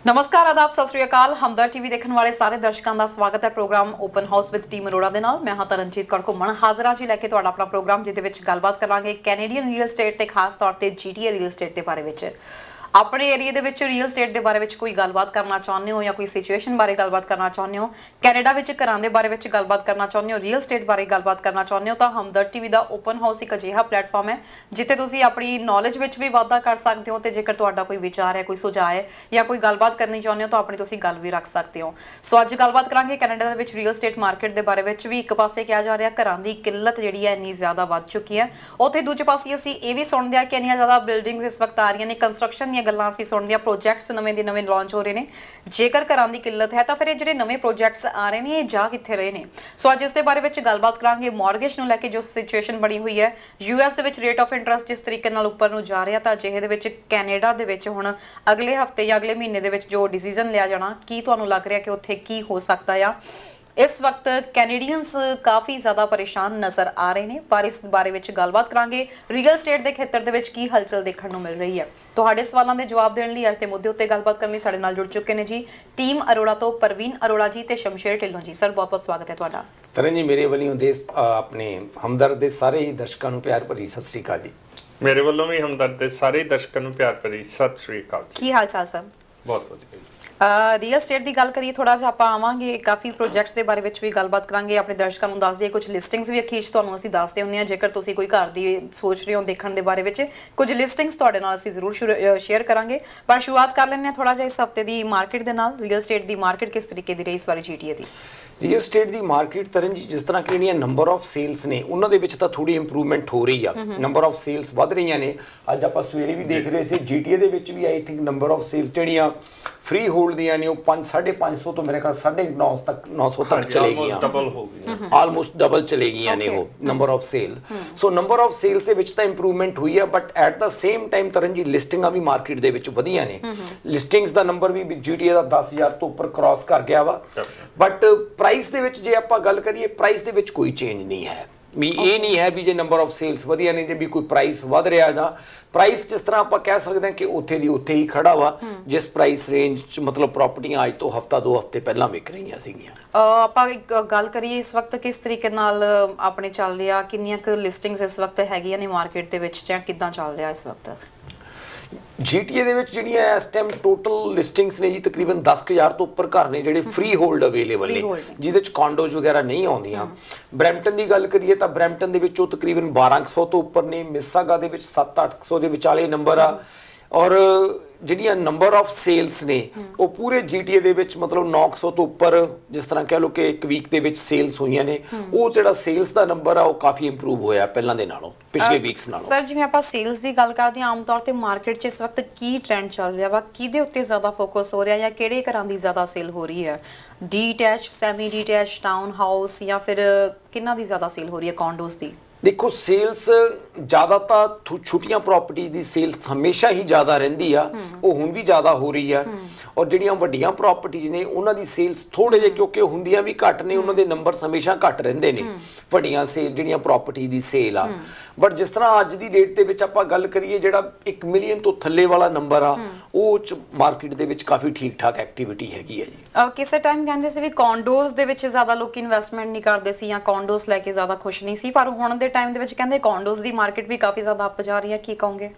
नमस्कार, आदाब, सत श्री अकाल। हमदर्द टीवी देखने वाले सारे दर्शकों का स्वागत है program open house with team Arora दे नाल। मैं हां तरनजीत कौर घुम्मण हाजरा जी लैके तुहाडा अपना प्रोग्राम जिहदे विच गलबात करांगे कैनेडियन रियल एस्टेट ते खास तौर ते जीटीए रियल एस्टेट के बारे विच। अपने एरिया दे विच रियल एस्टेट के बारे में कोई गलबात करना चाहते हो या कोई सिचुएशन बारे गलबात करना चाहते हो, कैनेडा विच घरां दे बारे विच गलबात करना चाहते हो, रियल एस्टेट बारे गलबात करना चाहते हो, तो हमदर्द टीवी का ओपन हाउस एक अजिहा प्लेटफॉर्म है जिथे तुसीं अपनी नॉलेज विच भी वाधा कर सकते हो। तो जेकर तुहाडा कोई विचार है, कोई सुझाव है या कोई गलबात करनी चाहते हो तो अपनी तुसीं गल भी रख सकते हो। सो अज गलबात करांगे कैनेडा दे विच रियल एस्टेट मार्केट के बारे में भी। एक पासे कहा जा रहा घरां दी किल्लत जिहड़ी है इन्नी ज़्यादा वध चुकी है, उत्थे दूजे पासे असीं ये भी सुणदे कि इन्नियां ज़्यादा बिल्डिंग्स इस वक्त आ रही ने, कंस्ट्रक्शन दी गल्लां असीं सुणदे, प्रोजैक्ट्स नਵੇਂ ਦੇ नਵੇਂ लॉन्च हो रहे हैं। जेकर घरां दी किल्लत है तो फिर ये नਵੇਂ प्रोजैक्ट्स आ रहे हैं ये जा कित्थे रहे हैं। सो अज इस दे बारे में गलबात करांगे। मॉर्गेज नूं लैके जो सिचुएशन बनी हुई है, US they which rate of interest जिस तरीके नाल उपर नूं जा रहा, तो अजिहे दे विच कैनेडा दे विच हुण अगले हफ्ते या अगले महीने दे विच जो डिसीजन लिया जाना, की तुहानूं लग रहा कि उत्थे की हो सकता है। इस वक्त कैनेडियंस काफ़ी ज़्यादा परेशान नज़र आ रहे हैं, पर इस बारे में गलबात करांगे रियल एस्टेट के खेत्र दे विच की हलचल देखने को मिल रही है। तुहाडे सवालों के जवाब देने लिए अज के मुद्दे उत्ते गलबात करने साडे नाल जुड़ चुके हैं जी टीम अरोड़ा तो परवीन अरोड़ा जी ते शमशेर ढिल्लों जी। सर बहुत बहुत स्वागत है तुहाडा। तरन जी, मेरे वालों देश अपने हमदर्द के सारे ही दर्शकों को प्यार भरी सत श्री अकाल जी। मेरे वालों भी हमदर्द के सारे दर्शकों को प्यार भरी सत श्री अकाल जी। की हाल चाल सब? बहुत वधिया। रियल एस्टेट की गल करिए, थोड़ा जिहा आपां आवांगे, काफ़ी प्रोजैक्ट्स के बारे में भी गलबात करांगे, अपने दर्शकों को दस दिए कुछ लिस्टिंग्स भी अखीर तुहानूं असीं दसदे हुंदे हां। जेकर तुसीं कोई घर दी सोच रहे हो देखण दे बारे में कुछ लिस्टिंग्स तुहाडे नाल असीं जरूर शेयर करांगे। पर शुरुआत कर लैंदे हां थोड़ा जिहा इस हफ्ते की मार्केट दे नाल। रियल एस्टेट की मार्केट किस तरीके की रही इस बार जीटीए की? रियल एस्टेट की मार्केट तरन जी जिस तरह कि नंबर ऑफ सेल्स ने उन्होंने तो थोड़ी इंप्रूवमेंट हो रही है, नंबर ऑफ सेल्स वध रही ने। अज आप सवेरे भी देख रहे थे जीटीए भी I think number of sales जड़ियाँ फ्री होल्ड दियाँ ने 500-550 तो मेरे ख्याल 950 तक 900 तक चले गई, आलमोस्ट डबल चले गई ने वो number of sale. So number of sales के इंप्रूवमेंट हुई है, but at the same time तरन जी लिस्टिंग भी मार्केट के वधिया ने। लिस्टिंग्स का नंबर भी जीटीए का 10,000 तो उपर क्रॉस कर गया वा, बट प्राइस दे विच जे आपां गल करिए प्राइस दे विच कोई चेंज नहीं है। भी ये नहीं है भी जे नंबर ऑफ सेल्स वधिया ने जे भी कोई प्राइस वध रहा जा, प्राइस जिस तरह आप कह सकते हैं कि उत्थे दी उत्थे ही खड़ा वा जिस प्राइस रेंज च मतलब प्रॉपर्टियां अज तो हफ्ता 2 हफ्ते पहला विक रही सीगियां। आपां गल करिए इस वक्त किस तरीके नाल अपने चल रहा, किन्नियां क लिस्टिंग्स इस वक्त हैगियां ने मार्केट दे विच जां किदां चल रहा इस वक्त? जीटीए दे विच जिहड़ियां इस टाइम टोटल लिस्टिंग्स ने जी तकरीबन 10,000 तो उपर घर ने जिहड़े फ्री होल्ड अवेलेबल ने, जिहदे च कॉन्डोज वगैरह नहीं आउंदियां। ब्रैम्पटन की गल करिए तो ब्रैम्पटन दे विचों तकरीबन 1200 तो उपर ने, मिसागा दे विच 700-800 के विचाले नंबर आ, और ਜਿਹੜੀਆਂ नंबर ऑफ सेल्स ने वो पूरे जीटीए ਦੇ ਵਿੱਚ मतलब 900 ਤੋਂ ਉੱਪਰ जिस तरह कह लो कि एक वीक ਦੇ ਵਿੱਚ सेल्स ਹੋਈਆਂ ਨੇ। ਉਹ ਜਿਹੜਾ सेल्स ਦਾ ਨੰਬਰ ਆ ਉਹ ਕਾਫੀ ਇੰਪਰੂਵ ਹੋਇਆ ਪਹਿਲਾਂ ਦੇ ਨਾਲੋਂ, ਪਿਛਲੇ ਵੀਕਸ ਨਾਲੋਂ। ਸਰ ਜਿਵੇਂ ਆਪਾਂ ਸੇਲਸ ਦੀ ਗੱਲ ਕਰਦੇ ਹਾਂ, ਆਮ ਤੌਰ ਤੇ ਮਾਰਕੀਟ 'ਚ ਇਸ ਵਕਤ ਕੀ ਟ੍ਰੈਂਡ ਚੱਲ ਰਿਹਾ ਵਾ, ਕਿਹਦੇ ਉੱਤੇ ਜ਼ਿਆਦਾ ਫੋਕਸ ਹੋ ਰਿਹਾ ਜਾਂ ਕਿਹੜੇ ਘਰਾਂ ਦੀ ਜ਼ਿਆਦਾ ਸੇਲ ਹੋ ਰਹੀ ਹੈ? Detach, semi detach, town house ਜਾਂ ਫਿਰ ਕਿੰਨਾ ਦੀ ਜ਼ਿਆਦਾ ਸੇਲ ਹੋ ਰਹੀ ਹੈ ਕੌਂਡੋਸ ਦੀ? देखो सेल्स ज़्यादातर छुट्टियां प्रॉपर्टीज की सेल्स हमेशा ही ज़्यादा रही है, वो हुण भी ज़्यादा हो रही है। और जिहड़ियां वड्डियां प्रॉपर्टीज ने उन्होंने सेल्स थोड़े जे क्योंकि हुंदियां भी घट ने, उन्होंने नंबर्स हमेशा घट रहिंदे ने वड्डियां सेल जिहड़ियां प्रॉपर्टी की सेल आ। बट जिस तरह अज की डेट के विच आपां गल करिए जिहड़ा 1 मिलियन तो थल्ले वाला नंबर आ, वो मार्केट दे विच काफ़ी ठीक ठाक एक्टिविटी हैगी है जी। किसी टाइम कहते सी भी कॉन्डोज दे विच ज़्यादा लोग इन्वेस्टमेंट नहीं करते सी या कॉन्डोज लैके ज़्यादा खुश नहीं सी, पर हुण दे टाइम दे विच कहंदे कॉन्डोज की मार्केट भी काफ़ी ज़्यादा अप जा रही है, की कहोगे?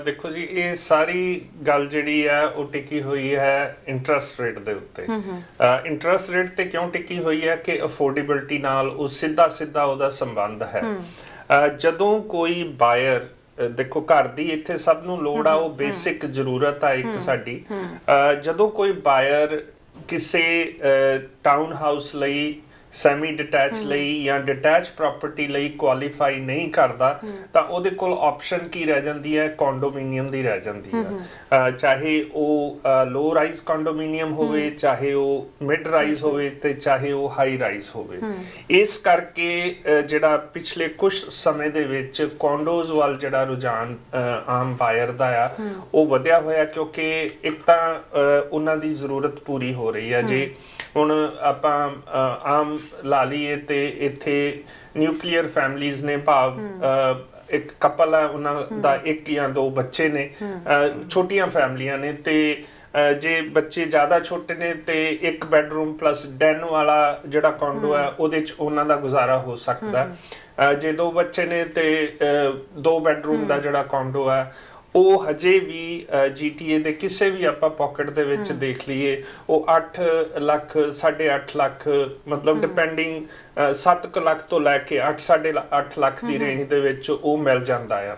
देखो जी, ये सारी गल जिहड़ी है वो टिकी हुई है इंटरस्ट रेट दे उत्ते। इंटरस्ट रेट ते क्यों टिकी हुई है कि अफोर्डेबिलिटी नाल वो सीधा सीधा उहदा संबंध है। जदों कोई बायर देखो घर दी इत्थे सब नूं लोड़ आ, वो बेसिक जरूरत आ एक साडी। जदों कोई बायर किसी टाउन हाउस लई, सैमी डिटैच लई या डिटैच प्रॉपर्टी लई क्वालीफाई नहीं करता तो ਉਹਦੇ ਕੋਲ ऑप्शन की रह जाती है, कॉन्डोमीनियम ਦੀ रह जाती है। चाहे वो लो राइज कॉन्डोमीनियम होवे, चाहे वो मिड राइज होवे ते चाहे वो हाई राइज होवे। इस करके ਜਿਹੜਾ ਪਿਛਲੇ ਕੁਝ ਸਮੇਂ ਦੇ ਵਿੱਚ ਕੌਂਡੋਜ਼ ਵੱਲ ਜਿਹੜਾ ਰੁਝਾਨ ਆਮ ਬਾਇਰ ਦਾ ਆ ਉਹ ਵਧਿਆ ਹੋਇਆ, ਕਿਉਂਕਿ ਇੱਕ ਤਾਂ ਉਹਨਾਂ ਦੀ ਜ਼ਰੂਰਤ ਪੂਰੀ ਹੋ ਰਹੀ ਹੈ। ਜੇ ਹੁਣ ਆਪਾਂ ਆਮ ਲਾ ਲਈਏ ਤੇ ਇੱਥੇ ਨਿਊਕਲੀਅਰ ਫੈਮਲੀਜ਼ ਨੇ, ਭਾਵ एक कपल है, उन्होंने एक या दो बच्चे ने, छोटियां फैमिलियां ने, ते ਜੇ ਬੱਚੇ ਜ਼ਿਆਦਾ ਛੋਟੇ ਨੇ ਤੇ 1 ਬੈਡਰੂਮ ਪਲੱਸ ਡੈਨ ਵਾਲਾ ਜਿਹੜਾ ਕੌਂਡੋ ਹੈ ਉਹਦੇ 'ਚ ਉਹਨਾਂ ਦਾ ਗੁਜ਼ਾਰਾ ਹੋ ਸਕਦਾ। ਜੇ 2 ਬੱਚੇ ਨੇ ਤੇ 2 ਬੈਡਰੂਮ ਦਾ ਜਿਹੜਾ ਕੌਂਡੋ ਹੈ ਉਹ ਹਜੇ ਵੀ GTA ਦੇ ਕਿਸੇ ਵੀ ਆਪਾਂ ਪਾਕਟ ਦੇ ਵਿੱਚ ਦੇਖ ਲਈਏ ਉਹ 8 ਲੱਖ 8.5 ਲੱਖ ਮਤਲਬ ਡਿਪੈਂਡਿੰਗ 7 ਲੱਖ ਤੋਂ ਲੈ ਕੇ 8.5 ਲੱਖ ਦੀ ਰੇਂਜ ਦੇ ਵਿੱਚ ਉਹ ਮਿਲ ਜਾਂਦਾ ਆ।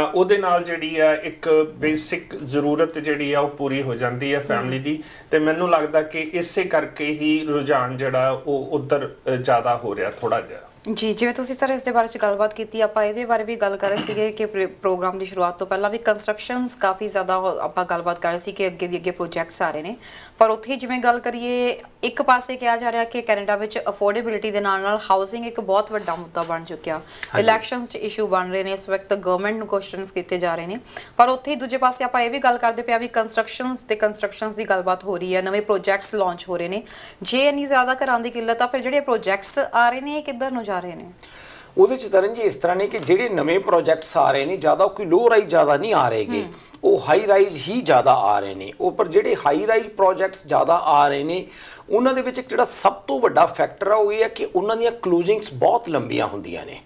ਉਹਦੇ ਨਾਲ ਜਿਹੜੀ ਆ ਇੱਕ ਬੇਸਿਕ ਜ਼ਰੂਰਤ ਜਿਹੜੀ ਆ ਉਹ ਪੂਰੀ ਹੋ ਜਾਂਦੀ ਹੈ ਫੈਮਿਲੀ ਦੀ, ਤੇ ਮੈਨੂੰ ਲੱਗਦਾ ਕਿ ਇਸੇ ਕਰਕੇ ਹੀ ਰੁਝਾਨ ਜਿਹੜਾ ਉਹ ਉਧਰ ਜ਼ਿਆਦਾ ਹੋ ਰਿਹਾ ਥੋੜਾ ਜਿਹਾ। ਜੀ, ਜਿਵੇਂ ਤੁਸੀਂ ਸਰ ਇਸ ਦੇ ਬਾਰੇ ਚ ਗੱਲਬਾਤ ਕੀਤੀ, ਆਪਾਂ ਇਹਦੇ ਬਾਰੇ ਵੀ ਗੱਲ ਕਰ ਰਹੇ ਸੀਗੇ ਕਿ ਪ੍ਰੋਗਰਾਮ ਦੀ ਸ਼ੁਰੂਆਤ ਤੋਂ ਪਹਿਲਾਂ ਵੀ ਕੰਸਟਰਕਸ਼ਨਸ ਕਾਫੀ ਜ਼ਿਆਦਾ ਆਪਾਂ ਗੱਲਬਾਤ ਕਰ ਰਹੇ ਸੀ ਕਿ ਅੱਗੇ ਦੀ ਅੱਗੇ ਪ੍ਰੋਜੈਕਟਸ ਆ ਰਹੇ ਨੇ, ਪਰ ਉੱਥੇ ਜਿਵੇਂ ਗੱਲ ਕਰੀਏ ਇੱਕ ਪਾਸੇ ਕਿਹਾ ਜਾ ਰਿਹਾ ਕਿ ਕੈਨੇਡਾ ਵਿੱਚ ਅਫੋਰਡੇਬਿਲਿਟੀ ਦੇ ਨਾਲ ਨਾਲ ਹਾਊਸਿੰਗ ਇੱਕ ਬਹੁਤ ਵੱਡਾ ਮੁੱਦਾ ਬਣ ਚੁੱਕਿਆ। ਇਲੈਕਸ਼ਨਸ 'ਚ ਇਸ਼ੂ ਬਣ ਰਹੇ ਨੇ ਇਸ ਵਕਤ, ਗਵਰਨਮੈਂਟ ਨੂੰ ਕੁਐਸਚਨਸ ਕੀਤੇ ਜਾ ਰਹੇ ਨੇ, ਪਰ ਉੱਥੇ ਹੀ ਦੂਜੇ ਪਾਸੇ ਆਪਾਂ ਇਹ ਵੀ ਗੱਲ ਕਰਦੇ ਪਿਆ ਵੀ ਕੰਸਟਰਕਸ਼ਨਸ ਦੀ ਗੱਲਬਾਤ ਹੋ ਰਹੀ ਹੈ, ਨਵੇਂ ਪ੍ਰੋਜੈਕਟਸ ਲਾਂਚ ਹੋ ਰਹੇ ਨੇ। ਜੇ ਇੰਨੀ ਜ਼ਿਆਦਾ ਘਰਾਂ ਦੀ ਕਿੱਲਤ ਆ, ਫਿਰ ਜਿਹੜੇ ਪ੍ਰੋਜੈਕਟਸ ਆ ਰਹੇ ਨੇ ਇਹ ਕਿੱਧਰ ਨੂੰ ਜਾ ਰਹੇ ਨੇ? ਉਹਦੇ 'ਚ ਤਰਨ ਜੀ ਇਸ ਤਰ੍ਹਾਂ ਨੇ ਕਿ ਜਿਹੜੇ ਨਵੇਂ ਪ੍ਰੋਜੈਕਟਸ ਆ ਰਹੇ ਨੇ ਜ਼ਿਆਦਾ ਕੋਈ ਲੋ ਰਾਈਜ਼ ਜ਼ਿਆਦਾ ਨਹੀਂ ਆ ਰਹੇਗੇ, ਉਹ ਹਾਈ ਰਾਈਜ਼ ਹੀ ਜ਼ਿਆਦਾ ਆ ਰਹੇ ਨੇ। ਉਹ ਪਰ ਜਿਹੜੇ ਹਾਈ ਰਾਈਜ਼ ਪ੍ਰੋਜੈਕਟਸ ਜ਼ਿਆਦਾ ਆ ਰਹੇ ਨੇ ਉਹਨਾਂ ਦੇ ਵਿੱਚ ਇੱਕ ਜਿਹੜਾ ਸਭ ਤੋਂ ਵੱਡਾ ਫੈਕਟਰ ਆ ਉਹ ਇਹ ਹੈ ਕਿ ਉਹਨਾਂ ਦੀਆਂ ਕਲੋਜ਼ਿੰਗਸ ਬਹੁਤ ਲੰਬੀਆਂ ਹੁੰਦੀਆਂ ਨੇ।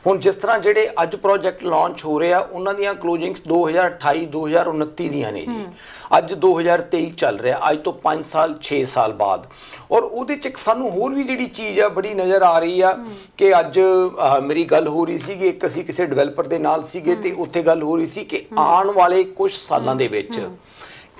ਹੁਣ ਜਿਸ ਤਰ੍ਹਾਂ ਜਿਹੜੇ ਅੱਜ ਪ੍ਰੋਜੈਕਟ ਲਾਂਚ ਹੋ ਰਹੇ ਆ ਉਹਨਾਂ ਦੀਆਂ ਕਲੋਜ਼ਿੰਗਸ 2028 2029 ਦੀਆਂ ਨੇ ਜੀ, ਅੱਜ 2023 ਚੱਲ ਰਿਹਾ, ਅੱਜ ਤੋਂ 5 ਸਾਲ 6 ਸਾਲ ਬਾਅਦ। ਔਰ ਉਹਦੇ 'ਚ ਇੱਕ ਸਾਨੂੰ ਹੋਰ ਵੀ ਜਿਹੜੀ ਚੀਜ਼ ਆ ਬੜੀ ਨਜ਼ਰ ਆ ਰਹੀ ਆ ਕਿ ਅੱਜ ਮੇਰੀ ਗੱਲ ਹੋ ਰਹੀ ਸੀ ਕਿ ਇੱਕ ਅਸੀਂ ਕਿਸੇ ਡਿਵੈਲਪਰ ਦੇ ਨਾਲ ਸੀਗੇ ਤੇ ਉੱਥੇ ਗੱਲ ਹੋ ਰਹੀ ਸੀ ਕਿ ਆਉਣ ਵਾਲੇ ਕੁਝ ਸਾਲਾਂ ਦੇ ਵਿੱਚ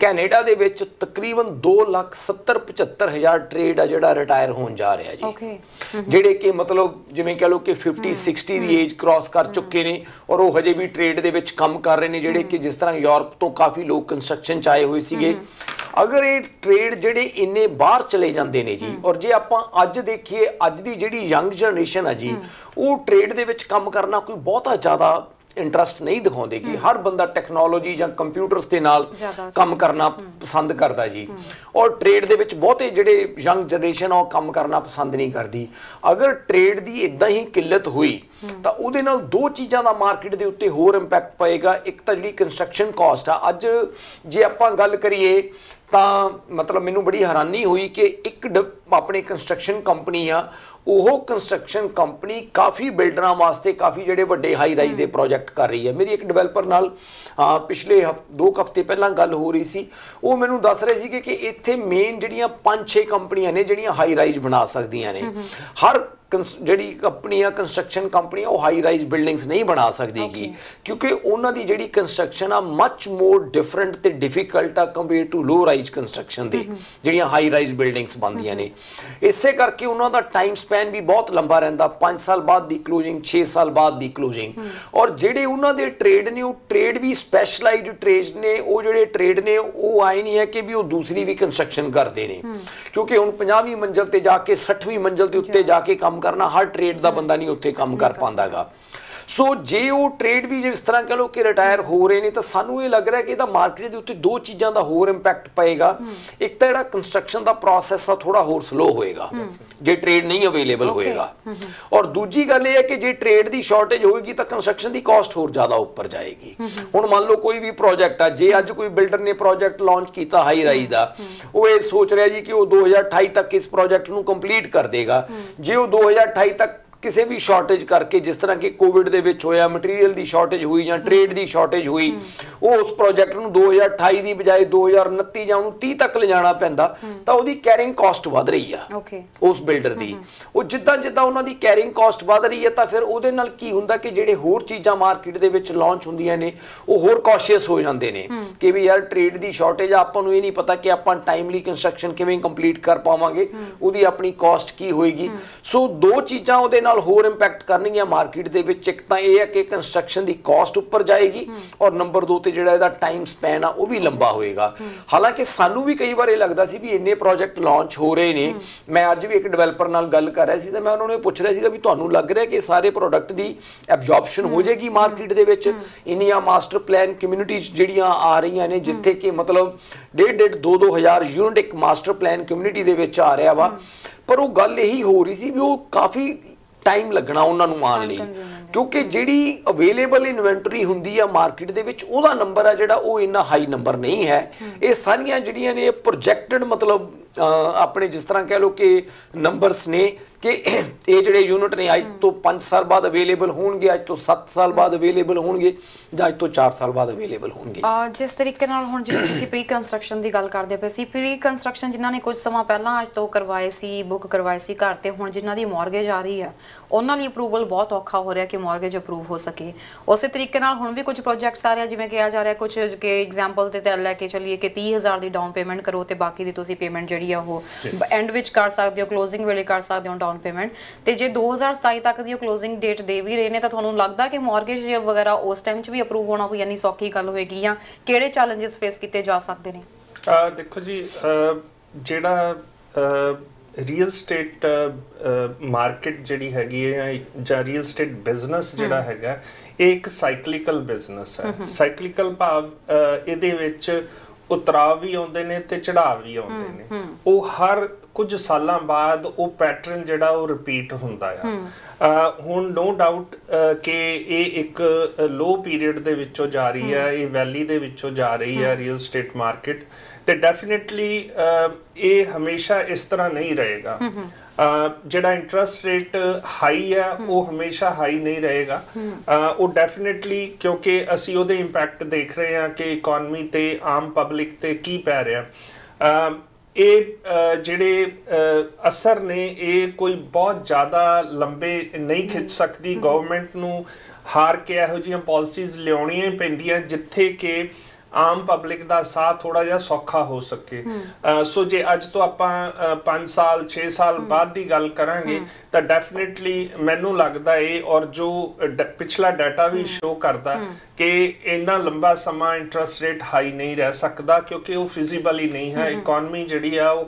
ਕੈਨੇਡਾ ਦੇ ਵਿੱਚ ਤਕਰੀਬਨ 2,70,75,000 ਟ੍ਰੇਡ ਆ ਜਿਹੜਾ ਰਿਟਾਇਰ ਹੋਣ ਜਾ ਰਿਹਾ ਜੀ, ਜਿਹੜੇ ਕਿ ਮਤਲਬ ਜਿਵੇਂ ਕਹ ਲਓ ਕਿ 50-60 ਦੀ ਏਜ ਕ੍ਰਾਸ ਕਰ ਚੁੱਕੇ ਨੇ ਔਰ ਉਹ ਹਜੇ ਵੀ ਟ੍ਰੇਡ ਦੇ ਵਿੱਚ ਕੰਮ ਕਰ ਰਹੇ ਨੇ, ਜਿਹੜੇ ਕਿ ਜਿਸ ਤਰ੍ਹਾਂ ਯੂਰਪ ਤੋਂ ਕਾਫੀ ਲੋਕ ਕੰਸਟਰਕਸ਼ਨ 'ਚ ਆਏ ਹੋਏ ਸੀਗੇ। ਅਗਰ ਇਹ ਟ੍ਰੇਡ ਜਿਹੜੇ ਇੰਨੇ ਬਾਹਰ ਚਲੇ ਜਾਂਦੇ ਨੇ ਜੀ, ਔਰ ਜੇ ਆਪਾਂ ਅੱਜ ਦੇਖੀਏ ਅੱਜ ਦੀ ਜਿਹੜੀ ਯੰਗ ਜਨਰੇਸ਼ਨ ਆ ਜੀ, ਉਹ ਟ੍ਰੇਡ ਦੇ ਵਿੱਚ ਕੰਮ ਕਰਨਾ ਕੋਈ ਬਹੁਤਾ ਜ਼ਿਆਦਾ ਇੰਟਰਸਟ ਨਹੀਂ ਦਿਖਾਉਂਦੇ ਕਿ ਹਰ ਬੰਦਾ ਟੈਕਨੋਲੋਜੀ ਜਾਂ ਕੰਪਿਊਟਰਸ ਦੇ ਨਾਲ ਕੰਮ ਕਰਨਾ ਪਸੰਦ ਕਰਦਾ ਜੀ, ਔਰ ਟ੍ਰੇਡ ਦੇ ਵਿੱਚ ਬਹੁਤੇ ਜਿਹੜੇ ਯੰਗ ਜਨਰੇਸ਼ਨ ਆ ਉਹ ਕੰਮ ਕਰਨਾ ਪਸੰਦ ਨਹੀਂ ਕਰਦੀ। ਅਗਰ ਟ੍ਰੇਡ ਦੀ ਇਦਾਂ ਹੀ ਕਿੱਲਤ ਹੋਈ ਤਾਂ ਉਹਦੇ ਨਾਲ 2 ਚੀਜ਼ਾਂ ਦਾ ਮਾਰਕੀਟ ਦੇ ਉੱਤੇ ਹੋਰ ਇੰਪੈਕਟ ਪਏਗਾ। ਇੱਕ ਤਾਂ ਜਿਹੜੀ ਕੰਸਟਰਕਸ਼ਨ ਕਾਸਟ ਆ, ਅੱਜ ਜੇ ਆਪਾਂ ਗੱਲ ਕਰੀਏ ਤਾਂ ਮਤਲਬ ਮੈਨੂੰ ਬੜੀ ਹੈਰਾਨੀ ਹੋਈ ਕਿ ਇੱਕ ਆਪਣੀ ਕੰਸਟਰਕਸ਼ਨ ਕੰਪਨੀ ਆ, ਉਹ ਕੰਸਟਰਕਸ਼ਨ ਕੰਪਨੀ ਕਾਫੀ ਬਿਲਡਰਾਂ ਵਾਸਤੇ ਕਾਫੀ ਜਿਹੜੇ ਵੱਡੇ ਹਾਈ ਰਾਈਜ਼ ਦੇ ਪ੍ਰੋਜੈਕਟ ਕਰ ਰਹੀ ਹੈ। ਮੇਰੀ ਇੱਕ ਡਿਵੈਲਪਰ ਨਾਲ ਪਿਛਲੇ 2 ਹਫ਼ਤੇ ਪਹਿਲਾਂ ਗੱਲ ਹੋ ਰਹੀ ਸੀ, ਉਹ ਮੈਨੂੰ ਦੱਸ ਰਹੇ ਸੀ ਕਿ ਇੱਥੇ ਮੇਨ ਜਿਹੜੀਆਂ 5-6 ਕੰਪਨੀਆਂ ਨੇ ਜਿਹੜੀਆਂ ਹਾਈ ਰਾਈਜ਼ ਬਣਾ ਸਕਦੀਆਂ ਨੇ। ਹਰ ਜਿਹੜੀ ਕੰਪਨੀ ਆ ਕੰਸਟਰਕਸ਼ਨ ਕੰਪਨੀ ਉਹ ਹਾਈ ਰਾਈਜ਼ ਬਿਲਡਿੰਗਸ ਨਹੀਂ ਬਣਾ ਸਕਦੀ ਗੀ, ਕਿਉਂਕਿ ਉਹਨਾਂ ਦੀ ਜਿਹੜੀ ਕੰਸਟਰਕਸ਼ਨ ਆ ਮੱਚ ਮੋਰ ਡਿਫਰੈਂਟ ਤੇ ਡਿਫਿਕਲਟ ਆ compare to low rise construction ਦੇ ਜਿਹੜੀਆਂ ਹਾਈ ਰਾਈਜ਼ ਬਿਲਡਿੰਗਸ ਬਣਦੀਆਂ ਨੇ। ਇਸੇ ਕਰਕੇ ਉਹਨਾਂ ਦਾ ਟਾਈਮ ਸਪੈਨ ਵੀ ਬਹੁਤ ਲੰਬਾ ਰਹਿੰਦਾ, 5 ਸਾਲ ਬਾਅਦ ਦੀ ਕਲੋਜ਼ਿੰਗ, 6 ਸਾਲ ਬਾਅਦ ਦੀ ਕਲੋਜ਼ਿੰਗ। ਔਰ ਜਿਹੜੇ ਉਹਨਾਂ ਦੇ ਟ੍ਰੇਡ ਨੇ ਉਹ ਟ੍ਰੇਡ ਵੀ ਸਪੈਸ਼ਲਾਈਜ਼ਡ ਟ੍ਰੇਡ ਨੇ। ਉਹ ਜਿਹੜੇ ਟ੍ਰੇਡ ਨੇ ਉਹ ਆਏ ਨਹੀਂ ਹੈ ਕਿ ਵੀ ਉਹ ਦੂਸਰੀ ਵੀ ਕੰਸਟਰਕਸ਼ਨ ਕਰਦੇ ਨੇ, ਕਿਉਂਕਿ ਹੁਣ 50ਵੀਂ ਮੰਜ਼ਲ ਤੇ ਜਾ ਕੇ 60ਵੀਂ ਮੰਜ਼ਲ ਦੇ ਉੱਤੇ ਜਾ ਕੇ ਕੰਮ ਕਰਨਾ ਹਰ ਟ੍ਰੇਡ ਦਾ ਬੰਦਾ ਨਹੀਂ ਉੱਥੇ ਕੰਮ ਕਰ ਪਾਉਂਦਾਗਾ। ਸੋ ਜੇ ਉਹ ਟ੍ਰੇਡ ਵੀ ਜਿਸ ਤਰ੍ਹਾਂ ਕਹ ਲਓ ਕਿ ਰਿਟਾਇਰ ਹੋ ਰਹੇ ਨੇ ਤਾਂ ਸਾਨੂੰ ਇਹ ਲੱਗ ਰਿਹਾ ਕਿ ਇਹਦਾ ਮਾਰਕੀਟ ਦੇ ਉੱਤੇ 2 ਚੀਜ਼ਾਂ ਦਾ ਹੋਰ ਇੰਪੈਕਟ ਪਏਗਾ। ਇੱਕ ਤਾਂ ਜਿਹੜਾ ਕੰਸਟਰਕਸ਼ਨ ਦਾ ਪ੍ਰੋਸੈਸ ਆ ਥੋੜਾ ਹੋਰ ਸਲੋ ਹੋਏਗਾ ਜੇ ਟ੍ਰੇਡ ਨਹੀਂ ਅਵੇਲੇਬਲ ਹੋਏਗਾ, ਔਰ ਦੂਜੀ ਗੱਲ ਇਹ ਹੈ ਕਿ ਜੇ ਟ੍ਰੇਡ ਦੀ ਸ਼ਾਰਟੇਜ ਹੋਏਗੀ ਤਾਂ ਕੰਸਟਰਕਸ਼ਨ ਦੀ ਕਾਸਟ ਹੋਰ ਜ਼ਿਆਦਾ ਉੱਪਰ ਜਾਏਗੀ। ਹੁਣ ਮੰਨ ਲਓ ਕੋਈ ਵੀ ਪ੍ਰੋਜੈਕਟ ਆ, ਜੇ ਅੱਜ ਕੋਈ ਬਿਲਡਰ ਨੇ ਪ੍ਰੋਜੈਕਟ ਲਾਂਚ ਕੀਤਾ ਹਾਈ ਰਾਈਜ਼ ਦਾ, ਉਹ ਇਹ ਸੋਚ ਰਿਹਾ ਜੀ ਕਿ ਉਹ 2028 ਤੱਕ ਇਸ ਪ੍ਰੋਜੈਕਟ ਨੂੰ ਕੰਪਲੀਟ ਕਰ ਦੇਗਾ। ਜੇ ਉਹ 2028 ਤੱਕ ਕਿਸੇ ਵੀ ਸ਼ਾਰਟੇਜ ਕਰਕੇ, ਜਿਸ ਤਰ੍ਹਾਂ ਕਿ ਕੋਵਿਡ ਦੇ ਵਿੱਚ ਹੋਇਆ, ਮਟੀਰੀਅਲ ਦੀ ਸ਼ਾਰਟੇਜ ਹੋਈ ਜਾਂ ਟ੍ਰੇਡ ਦੀ ਸ਼ਾਰਟੇਜ ਹੋਈ, ਉਹ ਉਸ ਪ੍ਰੋਜੈਕਟ ਨੂੰ 2028 ਦੀ ਬਜਾਏ 2029 ਜਾਂ ਉਹਨੂੰ 30 ਤੱਕ ਲਿਜਾਣਾ ਪੈਂਦਾ, ਤਾਂ ਉਹਦੀ ਕੈਰਿੰਗ ਕਾਸਟ ਵਧ ਰਹੀ ਆ ਉਸ ਬਿਲਡਰ ਦੀ। ਉਹ ਜਿੱਦਾਂ ਜਿੱਦਾਂ ਉਹਨਾਂ ਦੀ ਕੈਰਿੰਗ ਕਾਸਟ ਵਧ ਰਹੀ ਹੈ ਤਾਂ ਫਿਰ ਉਹਦੇ ਨਾਲ ਕੀ ਹੁੰਦਾ ਕਿ ਜਿਹੜੇ ਹੋਰ ਚੀਜ਼ਾਂ ਮਾਰਕੀਟ ਦੇ ਵਿੱਚ ਲਾਂਚ ਹੁੰਦੀਆਂ ਨੇ ਉਹ ਹੋਰ ਕੌਸ਼ੀਅਸ ਹੋ ਜਾਂਦੇ ਨੇ ਕਿ ਵੀ ਯਾਰ ਟ੍ਰੇਡ ਦੀ ਸ਼ਾਰਟੇਜ ਆ, ਆਪਾਂ ਨੂੰ ਇਹ ਨਹੀਂ ਪਤਾ ਕਿ ਆਪਾਂ ਟਾਈਮਲੀ ਕੰਸਟਰਕਸ਼ਨ ਕਿਵੇਂ ਕੰਪਲੀਟ ਕਰ ਪਾਵਾਂਗੇ, ਉਹਦੀ ਆਪਣੀ ਕਾਸਟ ਕੀ ਹੋਏਗੀ। ਸੋ 2 ਚੀਜ਼ਾਂ ਉਹਦੇ ਨਾਲ ਹੋਰ ਇੰਪੈਕਟ ਕਰਨਗੀਆਂ ਮਾਰਕੀਟ ਦੇ ਵਿੱਚ। ਇੱਕ ਤਾਂ ਇਹ ਹੈ ਕਿ ਕੰਸਟਰਕਸ਼ਨ ਦੀ ਕਾਸਟ ਉੱਪਰ ਜਾਏਗੀ, ਔਰ ਨੰਬਰ 2 ਤੇ ਜਿਹੜਾ ਇਹਦਾ ਟਾਈਮ ਸਪੈਨ ਆ ਉਹ ਵੀ ਲੰਬਾ ਹੋਏਗਾ। ਹਾਲਾਂਕਿ ਸਾਨੂੰ ਵੀ ਕਈ ਵਾਰ ਇਹ ਲੱਗਦਾ ਸੀ ਵੀ ਇੰਨੇ ਪ੍ਰੋਜੈਕਟ ਲਾਂਚ ਹੋ ਰਹੇ ਨੇ। ਮੈਂ ਅੱਜ ਵੀ ਇੱਕ ਡਿਵੈਲਪਰ ਨਾਲ ਗੱਲ ਕਰ ਰਿਹਾ ਸੀ ਤਾਂ ਮੈਂ ਉਹਨਾਂ ਨੂੰ ਪੁੱਛ ਰਿਹਾ ਸੀਗਾ ਵੀ ਤੁਹਾਨੂੰ ਲੱਗ ਰਿਹਾ ਕਿ ਸਾਰੇ ਪ੍ਰੋਡਕਟ ਦੀ ਐਬਜ਼ੌਰਪਸ਼ਨ ਹੋ ਜਾਏਗੀ ਮਾਰਕੀਟ ਦੇ ਵਿੱਚ? ਇੰਨੀਆਂ ਮਾਸਟਰ ਪਲਾਨ ਕਮਿਊਨਿਟੀਜ਼ ਜਿਹੜੀਆਂ ਆ ਰਹੀਆਂ ਨੇ ਜਿੱਥੇ ਕਿ ਮਤਲਬ 1.5-2 ਹਜ਼ਾਰ ਯੂਨਿਟ ਇੱਕ ਮਾਸਟਰ ਪਲਾਨ ਕਮਿਊਨਿਟੀ ਦੇ ਵਿੱਚ ਆ ਰਿਹਾ ਵਾ, ਪਰ ਉਹ ਗੱਲ ਇਹੀ ਹੋ ਰਹੀ ਸੀ ਵੀ ਉਹ ਕਾਫੀ ਟਾਈਮ ਲੱਗਣਾ ਉਹਨਾਂ ਨੂੰ ਆਉਣ ਲਈ, ਕਿਉਂਕਿ ਜਿਹੜੀ ਅਵੇਲੇਬਲ ਇਨਵੈਂਟਰੀ ਹੁੰਦੀ ਆ ਮਾਰਕੀਟ ਦੇ ਵਿੱਚ ਉਹਦਾ ਨੰਬਰ ਆ ਜਿਹੜਾ ਉਹ ਇੰਨਾ ਹਾਈ ਨੰਬਰ ਨਹੀਂ ਹੈ। ਇਹ ਸਾਰੀਆਂ ਜਿਹੜੀਆਂ ਨੇ ਪ੍ਰੋਜੈਕਟਡ ਮਤਲਬ ਆਪਣੇ ਜਿਸ ਤਰ੍ਹਾਂ ਕਹਿ ਲਓ ਕਿ ਨੰਬਰਸ ਨੇ ਕਿ ਇਹ ਜਿਹੜੇ ਯੂਨਿਟ ਨੇ ਅੱਜ ਤੋਂ 5 ਸਾਲ ਬਾਅਦ ਅਵੇਲੇਬਲ ਹੋਣਗੇ, ਅੱਜ ਤੋਂ 7 ਸਾਲ ਬਾਅਦ ਅਵੇਲੇਬਲ ਹੋਣਗੇ ਜਾਂ ਅੱਜ ਤੋਂ 4 ਸਾਲ ਬਾਅਦ ਅਵੇਲੇਬਲ ਹੋਣਗੇ। ਜਿਸ ਤਰੀਕੇ ਨਾਲ ਹੁਣ ਜਿਵੇਂ ਤੁਸੀਂ ਪ੍ਰੀ ਕੰਸਟਰਕਸ਼ਨ ਦੀ ਗੱਲ ਕਰਦੇ ਪਏ ਸੀ, ਪ੍ਰੀ ਕੰਸਟਰਕਸ਼ਨ ਜਿਨ੍ਹਾਂ ਨੇ ਕੁਝ ਸਮਾਂ ਪਹਿਲਾਂ ਅੱਜ ਤੋਂ ਕਰਵਾਏ ਸੀ, ਬੁੱਕ ਕਰਵਾਏ ਸੀ ਘਰ, ਤੇ ਹੁਣ ਜਿਨ੍ਹਾਂ ਦੀ ਮਾਰਗੇਜ ਆ ਰਹੀ ਆ ਉਹਨਾਂ ਲਈ ਅਪਰੂਵਲ ਬਹੁਤ ਔਖਾ ਹੋ ਰਿਹਾ ਕਿ ਮਾਰਗੇਜ ਅਪਰੂਵ ਹੋ ਸਕੇ। ਉਸੇ ਤਰੀਕੇ ਨਾਲ ਹੁਣ ਵੀ ਕੁਝ ਪ੍ਰੋਜੈਕਟਸ ਆ ਰਹੇ ਜਿਵੇਂ ਕਿਹਾ ਜਾ ਰਿਹਾ, ਕੁਝ ਕਿ ਐਗਜ਼ਾਮਪਲ ਤੇ ਲੈ ਕੇ ਚੱਲੀਏ ਕਿ 30,000 ਦੀ ਡਾਊਨ ਪੇਮੈਂਟ ਕਰੋ ਤੇ ਬਾਕੀ ਦੀ ਤੁਸੀਂ ਪੇਮੈਂਟ ਜਿਹੜੀ ਆ ਉਹ ਐਂਡ ਵਿੱਚ ਕਰ ਸਕਦੇ ਹੋ, ਕਲੋਜ਼ਿੰਗ ਵੇਲੇ ਕਰ ਸਕਦੇ ਹੋ ਡਾਊਨ ਪੇਮੈਂਟ। ਤੇ ਜੇ 2027 ਤੱਕ ਦੀ ਉਹ ਕਲੋਜ਼ਿੰਗ ਡੇਟ ਦੇ ਵੀ ਰਹੇ ਨੇ ਤਾਂ ਤੁਹਾਨੂੰ ਲੱਗਦਾ ਕਿ ਮਾਰਗੇਜ ਵਗੈਰਾ ਉਸ ਟਾਈਮ 'ਚ ਵੀ ਅਪਰੂਵ ਹੋਣਾ ਕੋਈ ਇੰਨੀ ਸੌਖੀ ਗੱਲ ਹੋਏਗੀ ਜਾਂ ਕਿਹੜੇ ਚੈਲੰਜਸ ਫੇਸ ਕੀਤੇ ਜਾ ਸਕਦੇ ਨੇ? ਦੇਖੋ ਜੀ, ਜਿਹੜਾ ਰੀਅਲ ਸਟੇਟ ਮਾਰਕੀਟ ਜਿਹੜੀ ਹੈਗੀ ਹੈ ਜਾਂ ਰੀਅਲ ਸਟੇਟ ਬਿਜ਼ਨਸ ਜਿਹੜਾ ਹੈਗਾ ਇਹ ਇੱਕ ਸਾਈਕਲਿਕਲ ਬਿਜ਼ਨਸ ਹੈ। ਸਾਈਕਲਿਕਲ ਭਾਵ ਇਹਦੇ ਵਿੱਚ ਉਤਰਾਅ ਵੀ ਆਉਂਦੇ ਨੇ ਤੇ ਚੜਾਅ ਵੀ ਆਉਂਦੇ ਨੇ। ਉਹ ਹਰ ਕੁਝ ਸਾਲਾਂ ਬਾਅਦ ਉਹ ਪੈਟਰਨ ਜਿਹੜਾ ਉਹ ਰਿਪੀਟ ਹੁੰਦਾ ਆ। ਹੁਣ ਨੋ ਡਾਊਟ ਕਿ ਇਹ ਇੱਕ ਲੋ ਪੀਰੀਅਡ ਦੇ ਵਿੱਚੋਂ ਜਾ ਰਹੀ ਹੈ, ਇਹ ਵੈਲੀ ਦੇ ਵਿੱਚੋਂ ਜਾ ਰਹੀ ਹੈ ਰੀਅਲ ਸਟੇਟ ਮਾਰਕੀਟ, ਤੇ ਡੈਫੀਨਿਟਲੀ ਇਹ ਹਮੇਸ਼ਾ ਇਸ ਤਰ੍ਹਾਂ ਨਹੀਂ ਰਹੇਗਾ। ਜਿਹੜਾ ਇੰਟਰਸਟ ਰੇਟ ਹਾਈ ਹੈ ਉਹ ਹਮੇਸ਼ਾ ਹਾਈ ਨਹੀਂ ਰਹੇਗਾ। ਉਹ ਡੈਫੀਨਿਟਲੀ, ਕਿਉਂਕਿ ਅਸੀਂ ਉਹਦੇ ਇੰਪੈਕਟ ਦੇਖ ਰਹੇ ਹਾਂ ਕਿ ਇਕਨੋਮੀ ਤੇ ਆਮ ਪਬਲਿਕ ਤੇ ਕੀ ਪੈ ਰਿਹਾ। ਇਹ ਜਿਹੜੇ ਅਸਰ ਨੇ ਇਹ ਕੋਈ ਬਹੁਤ ਜ਼ਿਆਦਾ ਲੰਬੇ ਨਹੀਂ ਖਿੱਚ ਸਕਦੀ। ਗਵਰਨਮੈਂਟ ਨੂੰ ਹਾਰ ਕੇ ਇਹੋ ਜਿਹੀਆਂ ਪਾਲਿਸੀਜ਼ ਲਿਆਉਣੀਆਂ ਪੈਂਦੀਆਂ ਜਿੱਥੇ ਕਿ ਆਮ ਪਬਲਿਕ ਦਾ ਸਾਹ ਥੋੜਾ ਜਿਹਾ ਸੌਖਾ ਹੋ ਸਕੇ। ਸੋ ਜੇ ਅੱਜ ਤੋਂ ਆਪਾਂ 5 ਸਾਲ 6 ਸਾਲ ਬਾਅਦ ਦੀ ਗੱਲ ਕਰਾਂਗੇ ਤਾਂ ਡੈਫੀਨਿਟਲੀ ਮੈਨੂੰ ਲੱਗਦਾ ਇਹ, ਔਰ ਜੋ ਪਿਛਲਾ ਡਾਟਾ ਵੀ ਸ਼ੋ ਕਰਦਾ ਕਿ ਇੰਨਾ ਲੰਬਾ ਸਮਾਂ ਇੰਟਰਸਟ ਰੇਟ ਹਾਈ ਨਹੀਂ ਰਹਿ ਸਕਦਾ, ਕਿਉਂਕਿ ਉਹ ਫਿਜ਼ੀਬਲ ਹੀ ਨਹੀਂ ਹੈ। ਇਕਨੋਮੀ ਜਿਹੜੀ ਆ ਉਹ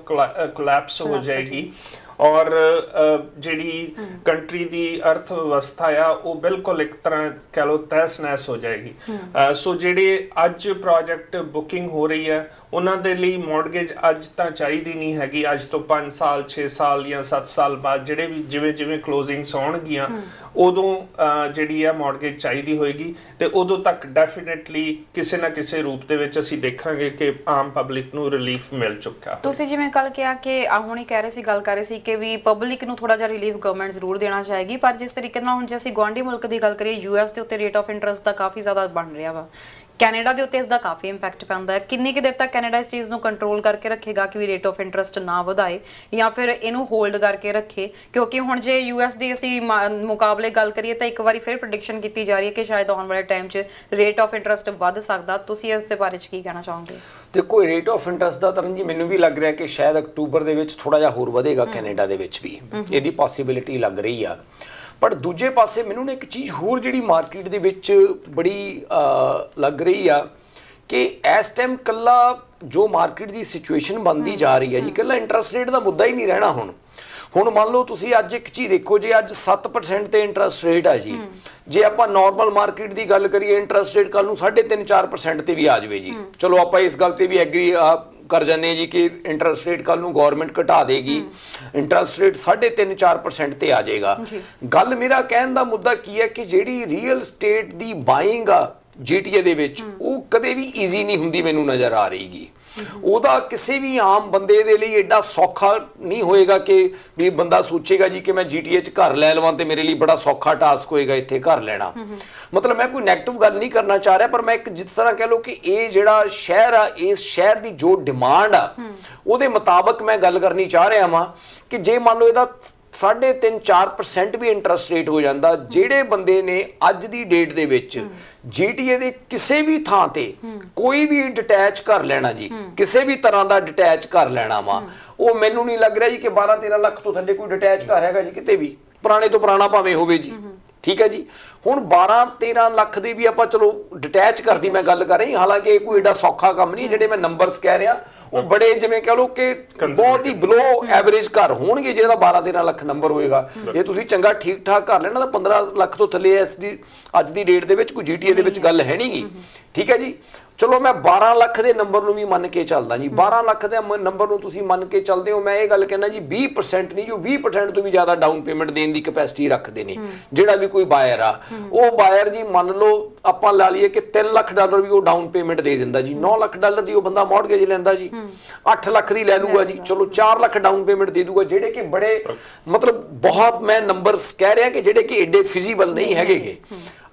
ਕੋਲੈਪਸ ਹੋ ਜਾਏਗੀ ਔਰ ਜਿਹੜੀ ਕੰਟਰੀ ਦੀ ਅਰਥ ਵਿਵਸਥਾ ਆ ਉਹ ਬਿਲਕੁਲ ਇੱਕ ਤਰ੍ਹਾਂ ਕਹਿ ਲਓ ਤਹਿਸ ਨਹਿਸ ਹੋ ਜਾਏਗੀ। ਸੋ ਜਿਹੜੇ ਅੱਜ ਪ੍ਰੋਜੈਕਟ ਬੁਕਿੰਗ ਹੋ ਰਹੀ ਹੈ ਉਹਨਾਂ ਦੇ ਲਈ ਮਾਰਗੇਜ ਅੱਜ ਤਾਂ ਚਾਹੀਦੀ ਨਹੀਂ ਹੈਗੀ। ਅੱਜ ਤੋਂ 5 ਸਾਲ 6 ਸਾਲ ਜਾਂ 7 ਸਾਲ ਬਾਅਦ ਜਿਹੜੇ ਵੀ ਜਿਵੇਂ ਜਿਵੇਂ ਕਲੋਜ਼ਿੰਗਸ ਹੋਣਗੀਆਂ ਉਦੋਂ ਜਿਹੜੀ ਆ ਮਾਰਗੇਜ ਚਾਹੀਦੀ ਹੋਏਗੀ, ਤੇ ਉਦੋਂ ਤੱਕ ਡੈਫੀਨਿਟਲੀ ਕਿਸੇ ਨਾ ਕਿਸੇ ਰੂਪ ਦੇ ਵਿੱਚ ਅਸੀਂ ਦੇਖਾਂਗੇ ਕਿ ਆਮ ਪਬਲਿਕ ਨੂੰ ਰਿਲੀਫ ਮਿਲ ਚੁੱਕਾ। ਤੁਸੀਂ ਜਿਵੇਂ ਕੱਲ ਕਿਹਾ ਕਿ ਹੁਣ ਹੀ ਕਹਿ ਰਹੇ ਸੀ, ਗੱਲ ਕਰ ਰਹੇ ਸੀ ਕਿ ਵੀ ਪਬਲਿਕ ਨੂੰ ਥੋੜਾ ਜਿਹਾ ਰਿਲੀਫ ਗਵਰਨਮੈਂਟ ਜ਼ਰੂਰ ਦੇਣਾ ਚਾਹੇਗੀ, ਪਰ ਜਿਸ ਤਰੀਕੇ ਨਾਲ ਹੁਣ ਜੇ ਅਸੀਂ ਗੁਆਂਢੀ ਮੁਲਕ ਦੀ ਗੱਲ ਕਰੀਏ, US ਦੇ ਉੱਤੇ ਰੇਟ ਆਫ ਇੰਟਰਸਟ ਦਾ ਕਾਫੀ ਜ਼ਿਆਦਾ ਬਣ ਰਿਹਾ ਵਾ, ਕੈਨੇਡਾ ਦੇ ਉੱਤੇ ਇਸ ਦਾ ਕਾਫੀ ਇੰਪੈਕਟ ਪੈਂਦਾ ਹੈ। ਕਿੰਨੀ ਕੁ ਦੇਰ ਤੱਕ ਕੈਨੇਡਾ ਇਸ ਚੀਜ਼ ਨੂੰ ਕੰਟਰੋਲ ਕਰਕੇ ਰੱਖੇਗਾ ਕਿ ਵੀ ਰੇਟ ਆਫ ਇੰਟਰਸਟ ਨਾ ਵਧਾਏ ਜਾਂ ਫਿਰ ਇਹਨੂੰ ਹੋਲਡ ਕਰਕੇ ਰੱਖੇ? ਕਿਉਂਕਿ ਹੁਣ ਜੇ US ਦੀ ਅਸੀਂ ਮੁਕਾਬਲੇ ਗੱਲ ਕਰੀਏ ਤਾਂ ਇੱਕ ਵਾਰੀ ਫਿਰ ਪ੍ਰੈਡਿਕਸ਼ਨ ਕੀਤੀ ਜਾ ਰਹੀ ਹੈ ਕਿ ਸ਼ਾਇਦ ਆਉਣ ਵਾਲੇ ਟਾਈਮ 'ਚ ਰੇਟ ਆਫ ਇੰਟਰਸਟ ਵੱਧ ਸਕਦਾ। ਤੁਸੀਂ ਇਸ ਦੇ ਬਾਰੇ 'ਚ ਕੀ ਕਹਿਣਾ ਚਾਹੋਗੇ? ਦੇਖੋ, ਰੇਟ ਆਫ ਇੰਟਰਸਟ ਦਾ ਤਰਨ ਜੀ ਮੈਨੂੰ ਵੀ ਲੱਗ ਰਿਹਾ ਕਿ ਸ਼ਾਇਦ ਅਕਤੂਬਰ ਦੇ ਵਿੱਚ ਥੋੜਾ ਜਿਹਾ ਹੋਰ ਵਧੇਗਾ ਕੈਨੇਡਾ ਦੇ ਵਿੱਚ ਵੀ, ਇਹਦੀ ਪੋਸੀਬਿਲਿਟੀ ਲੱਗ ਰਹੀ ਆ। ਪਰ ਦੂਜੇ ਪਾਸੇ ਮੈਨੂੰ ਨਾ ਇੱਕ ਚੀਜ਼ ਹੋਰ ਜਿਹੜੀ ਮਾਰਕੀਟ ਦੇ ਵਿੱਚ ਬੜੀ ਲੱਗ ਰਹੀ ਆ ਕਿ ਇਸ ਟਾਈਮ ਕੱਲਾ ਜੋ ਮਾਰਕੀਟ ਦੀ ਸਿਚੁਏਸ਼ਨ ਬਣਦੀ ਜਾ ਰਹੀ ਹੈ ਜੀ, ਕੱਲਾ ਇੰਟਰਸਟ ਰੇਟ ਦਾ ਮੁੱਦਾ ਹੀ ਨਹੀਂ ਰਹਿਣਾ। ਹੁਣ ਮੰਨ ਲਓ ਤੁਸੀਂ ਅੱਜ ਇੱਕ ਚੀਜ਼ ਦੇਖੋ, ਜੇ ਅੱਜ 7% ਤੇ ਇੰਟਰਸਟ ਰੇਟ ਆ ਜੀ, ਜੇ ਆਪਾਂ ਨਾਰਮਲ ਮਾਰਕੀਟ ਦੀ ਗੱਲ ਕਰੀਏ ਇੰਟਰਸਟ ਰੇਟ ਕੱਲ ਨੂੰ 3.5-4% ਤੇ ਵੀ ਆ ਜਾਵੇ ਜੀ, ਚਲੋ ਆਪਾਂ ਇਸ ਗੱਲ ਤੇ ਵੀ ਐਗਰੀ ਕਰ ਜਾਂਦੇ ਜੀ ਕਿ ਇੰਟਰਸਟ ਰੇਟ ਕੱਲ ਨੂੰ ਗਵਰਨਮੈਂਟ ਘਟਾ ਦੇਗੀ, ਇੰਟਰਸਟ ਰੇਟ 3.5-4% ਤੇ ਆ ਜਾਏਗਾ। ਗੱਲ ਮੇਰਾ ਕਹਿਣ ਦਾ ਮੁੱਦਾ ਕੀ ਹੈ ਕਿ ਜਿਹੜੀ ਰੀਅਲ ਸਟੇਟ ਦੀ ਬਾਇੰਗ ਆ GTA ਦੇ ਵਿੱਚ ਉਹ ਕਦੇ ਵੀ ਈਜ਼ੀ ਨਹੀਂ ਹੁੰਦੀ ਮੈਨੂੰ ਨਜ਼ਰ ਆ ਰਹੀਗੀ। ਉਹਦਾ ਕਿਸੇ ਵੀ ਆਮ ਬੰਦੇ ਦੇ ਲਈ ਐਡਾ ਸੌਖਾ ਨਹੀਂ ਹੋਏਗਾ ਕਿ ਵੀ ਬੰਦਾ ਸੋਚੇਗਾ ਜੀ ਕਿ ਮੈਂ GTA 'ਚ ਘਰ ਲੈ ਲਵਾਂ ਤੇ ਮੇਰੇ ਲਈ ਬੜਾ ਸੌਖਾ ਟਾਸਕ ਹੋਏਗਾ ਇੱਥੇ ਘਰ ਲੈਣਾ। ਮਤਲਬ ਮੈਂ ਕੋਈ ਨੈਗੇਟਿਵ ਗੱਲ ਨਹੀਂ ਕਰਨਾ ਚਾਹ ਰਿਹਾ, ਪਰ ਮੈਂ ਇੱਕ ਜਿਸ ਤਰ੍ਹਾਂ ਕਹਿ ਲਓ ਕਿ ਇਹ ਜਿਹੜਾ ਸ਼ਹਿਰ ਆ, ਇਸ ਸ਼ਹਿਰ ਦੀ ਜੋ ਡਿਮਾਂਡ ਆ ਉਹਦੇ ਮੁਤਾਬਕ ਮੈਂ ਗੱਲ ਕਰਨੀ ਚਾਹ ਰਿਹਾ ਵਾਂ ਕਿ ਜੇ ਮੰਨ ਲਓ ਇਹਦਾ 3.5-4% ਵੀ ਇੰਟਰਸਟ ਰੇਟ ਹੋ ਜਾਂਦਾ, ਜਿਹੜੇ ਬੰਦੇ ਨੇ ਅੱਜ ਦੀ ਡੇਟ ਦੇ ਵਿੱਚ GTA ਦੇ ਕਿਸੇ ਵੀ ਥਾਂ ਤੇ ਕੋਈ ਵੀ ਡਿਟੈਚ ਕਰ ਲੈਣਾ ਜੀ, ਕਿਸੇ ਵੀ ਤਰ੍ਹਾਂ ਦਾ ਡਿਟੈਚ ਕਰ ਲੈਣਾ ਵਾ, ਉਹ ਮੈਨੂੰ ਨਹੀਂ ਲੱਗ ਰਿਹਾ ਜੀ ਕਿ 12-13 ਲੱਖ ਤੋਂ ਥੱਲੇ ਕੋਈ ਡਿਟੈਚ ਘਰ ਹੈਗਾ ਜੀ ਕਿਤੇ ਵੀ, ਪੁਰਾਣੇ ਤੋਂ ਪੁਰਾਣਾ ਭਾਵੇਂ ਹੋਵੇ ਜੀ। ਠੀਕ ਹੈ ਜੀ, ਹੁਣ 12-13 ਲੱਖ ਦੀ ਵੀ ਆਪਾਂ ਚਲੋ ਡਿਟੈਚ ਕਰਦੀ ਮੈਂ ਗੱਲ ਕਰ ਰਹੀ, ਹਾਲਾਂਕਿ ਇਹ ਕੋਈ ਏਡਾ ਸੌਖਾ ਕੰਮ ਨਹੀਂ। ਜਿਹੜੇ ਮੈਂ ਨੰਬਰਸ ਕਹਿ ਰਿਹਾ ਉਹ ਬੜੇ ਜਿਵੇਂ ਕਹ ਲਓ ਕਿ ਬਹੁਤ ਹੀ ਬਿਲੋ ਐਵਰੇਜ ਘਰ ਹੋਣਗੇ ਜਿਹਦਾ 12-13 ਲੱਖ ਨੰਬਰ ਹੋਏਗਾ। ਜੇ ਤੁਸੀਂ ਚੰਗਾ ਠੀਕ ਠਾਕ ਕਰ ਲੈਣਾ ਤਾਂ 15 ਲੱਖ ਤੋਂ ਥੱਲੇ ਅੱਜ ਦੀ ਡੇਟ ਦੇ ਵਿੱਚ ਕੋਈ GTA ਦੇ ਵਿੱਚ ਗੱਲ ਹੈ ਨਹੀਂਗੀ। ਠੀਕ ਹੈ ਜੀ। ਚਲੋ ਮੈਂ 12 ਲੱਖ ਦੇ ਨੰਬਰ ਨੂੰ ਵੀ ਮੰਨ ਕੇ ਚੱਲਦਾ ਜੀ, 12 ਲੱਖ ਦੇ ਨੰਬਰ ਨੂੰ ਤੁਸੀਂ ਮੰਨ ਕੇ ਚੱਲਦੇ ਹੋ। ਮੈਂ ਇਹ ਗੱਲ ਕਹਿੰਦਾ ਜੀ 20% ਨਹੀਂ, ਜੋ 20% ਤੋਂ ਵੀ ਜ਼ਿਆਦਾ ਡਾਊਨ ਪੇਮੈਂਟ ਦੇਣ ਦੀ ਕੈਪੈਸਿਟੀ ਰੱਖਦੇ ਨੇ ਜਿਹੜਾ ਵੀ ਕੋਈ ਬਾਇਰ ਆ, ਉਹ ਬਾਇਰ ਜੀ ਮੰਨ ਲਓ ਆਪਾਂ ਲਾ ਲਈਏ ਕਿ $3 ਲੱਖ ਵੀ ਉਹ ਡਾਊਨ ਪੇਮੈਂਟ ਦੇ ਦਿੰਦਾ ਜੀ, $9 ਲੱਖ ਦੀ ਉਹ ਬੰਦਾ ਮੌਰਗੇਜ ਲੈਂਦਾ ਜੀ, 8 ਲੱਖ ਦੀ ਲੈ ਲੂਗਾ ਜੀ, ਚਲੋ 4 ਲੱਖ ਡਾਊਨ ਪੇਮੈਂਟ ਦੇ ਦੂਗਾ, ਜਿਹੜੇ ਕਿ ਬੜੇ ਮਤਲਬ ਬਹੁਤ ਮੈਂ ਨੰਬਰਸ ਕਹਿ ਰਿਹਾ ਕਿ ਜਿਹੜੇ ਕਿ ਐਡੇ ਫਿਜ਼ੀਬਲ ਨਹੀਂ ਹੈਗੇਗੇ।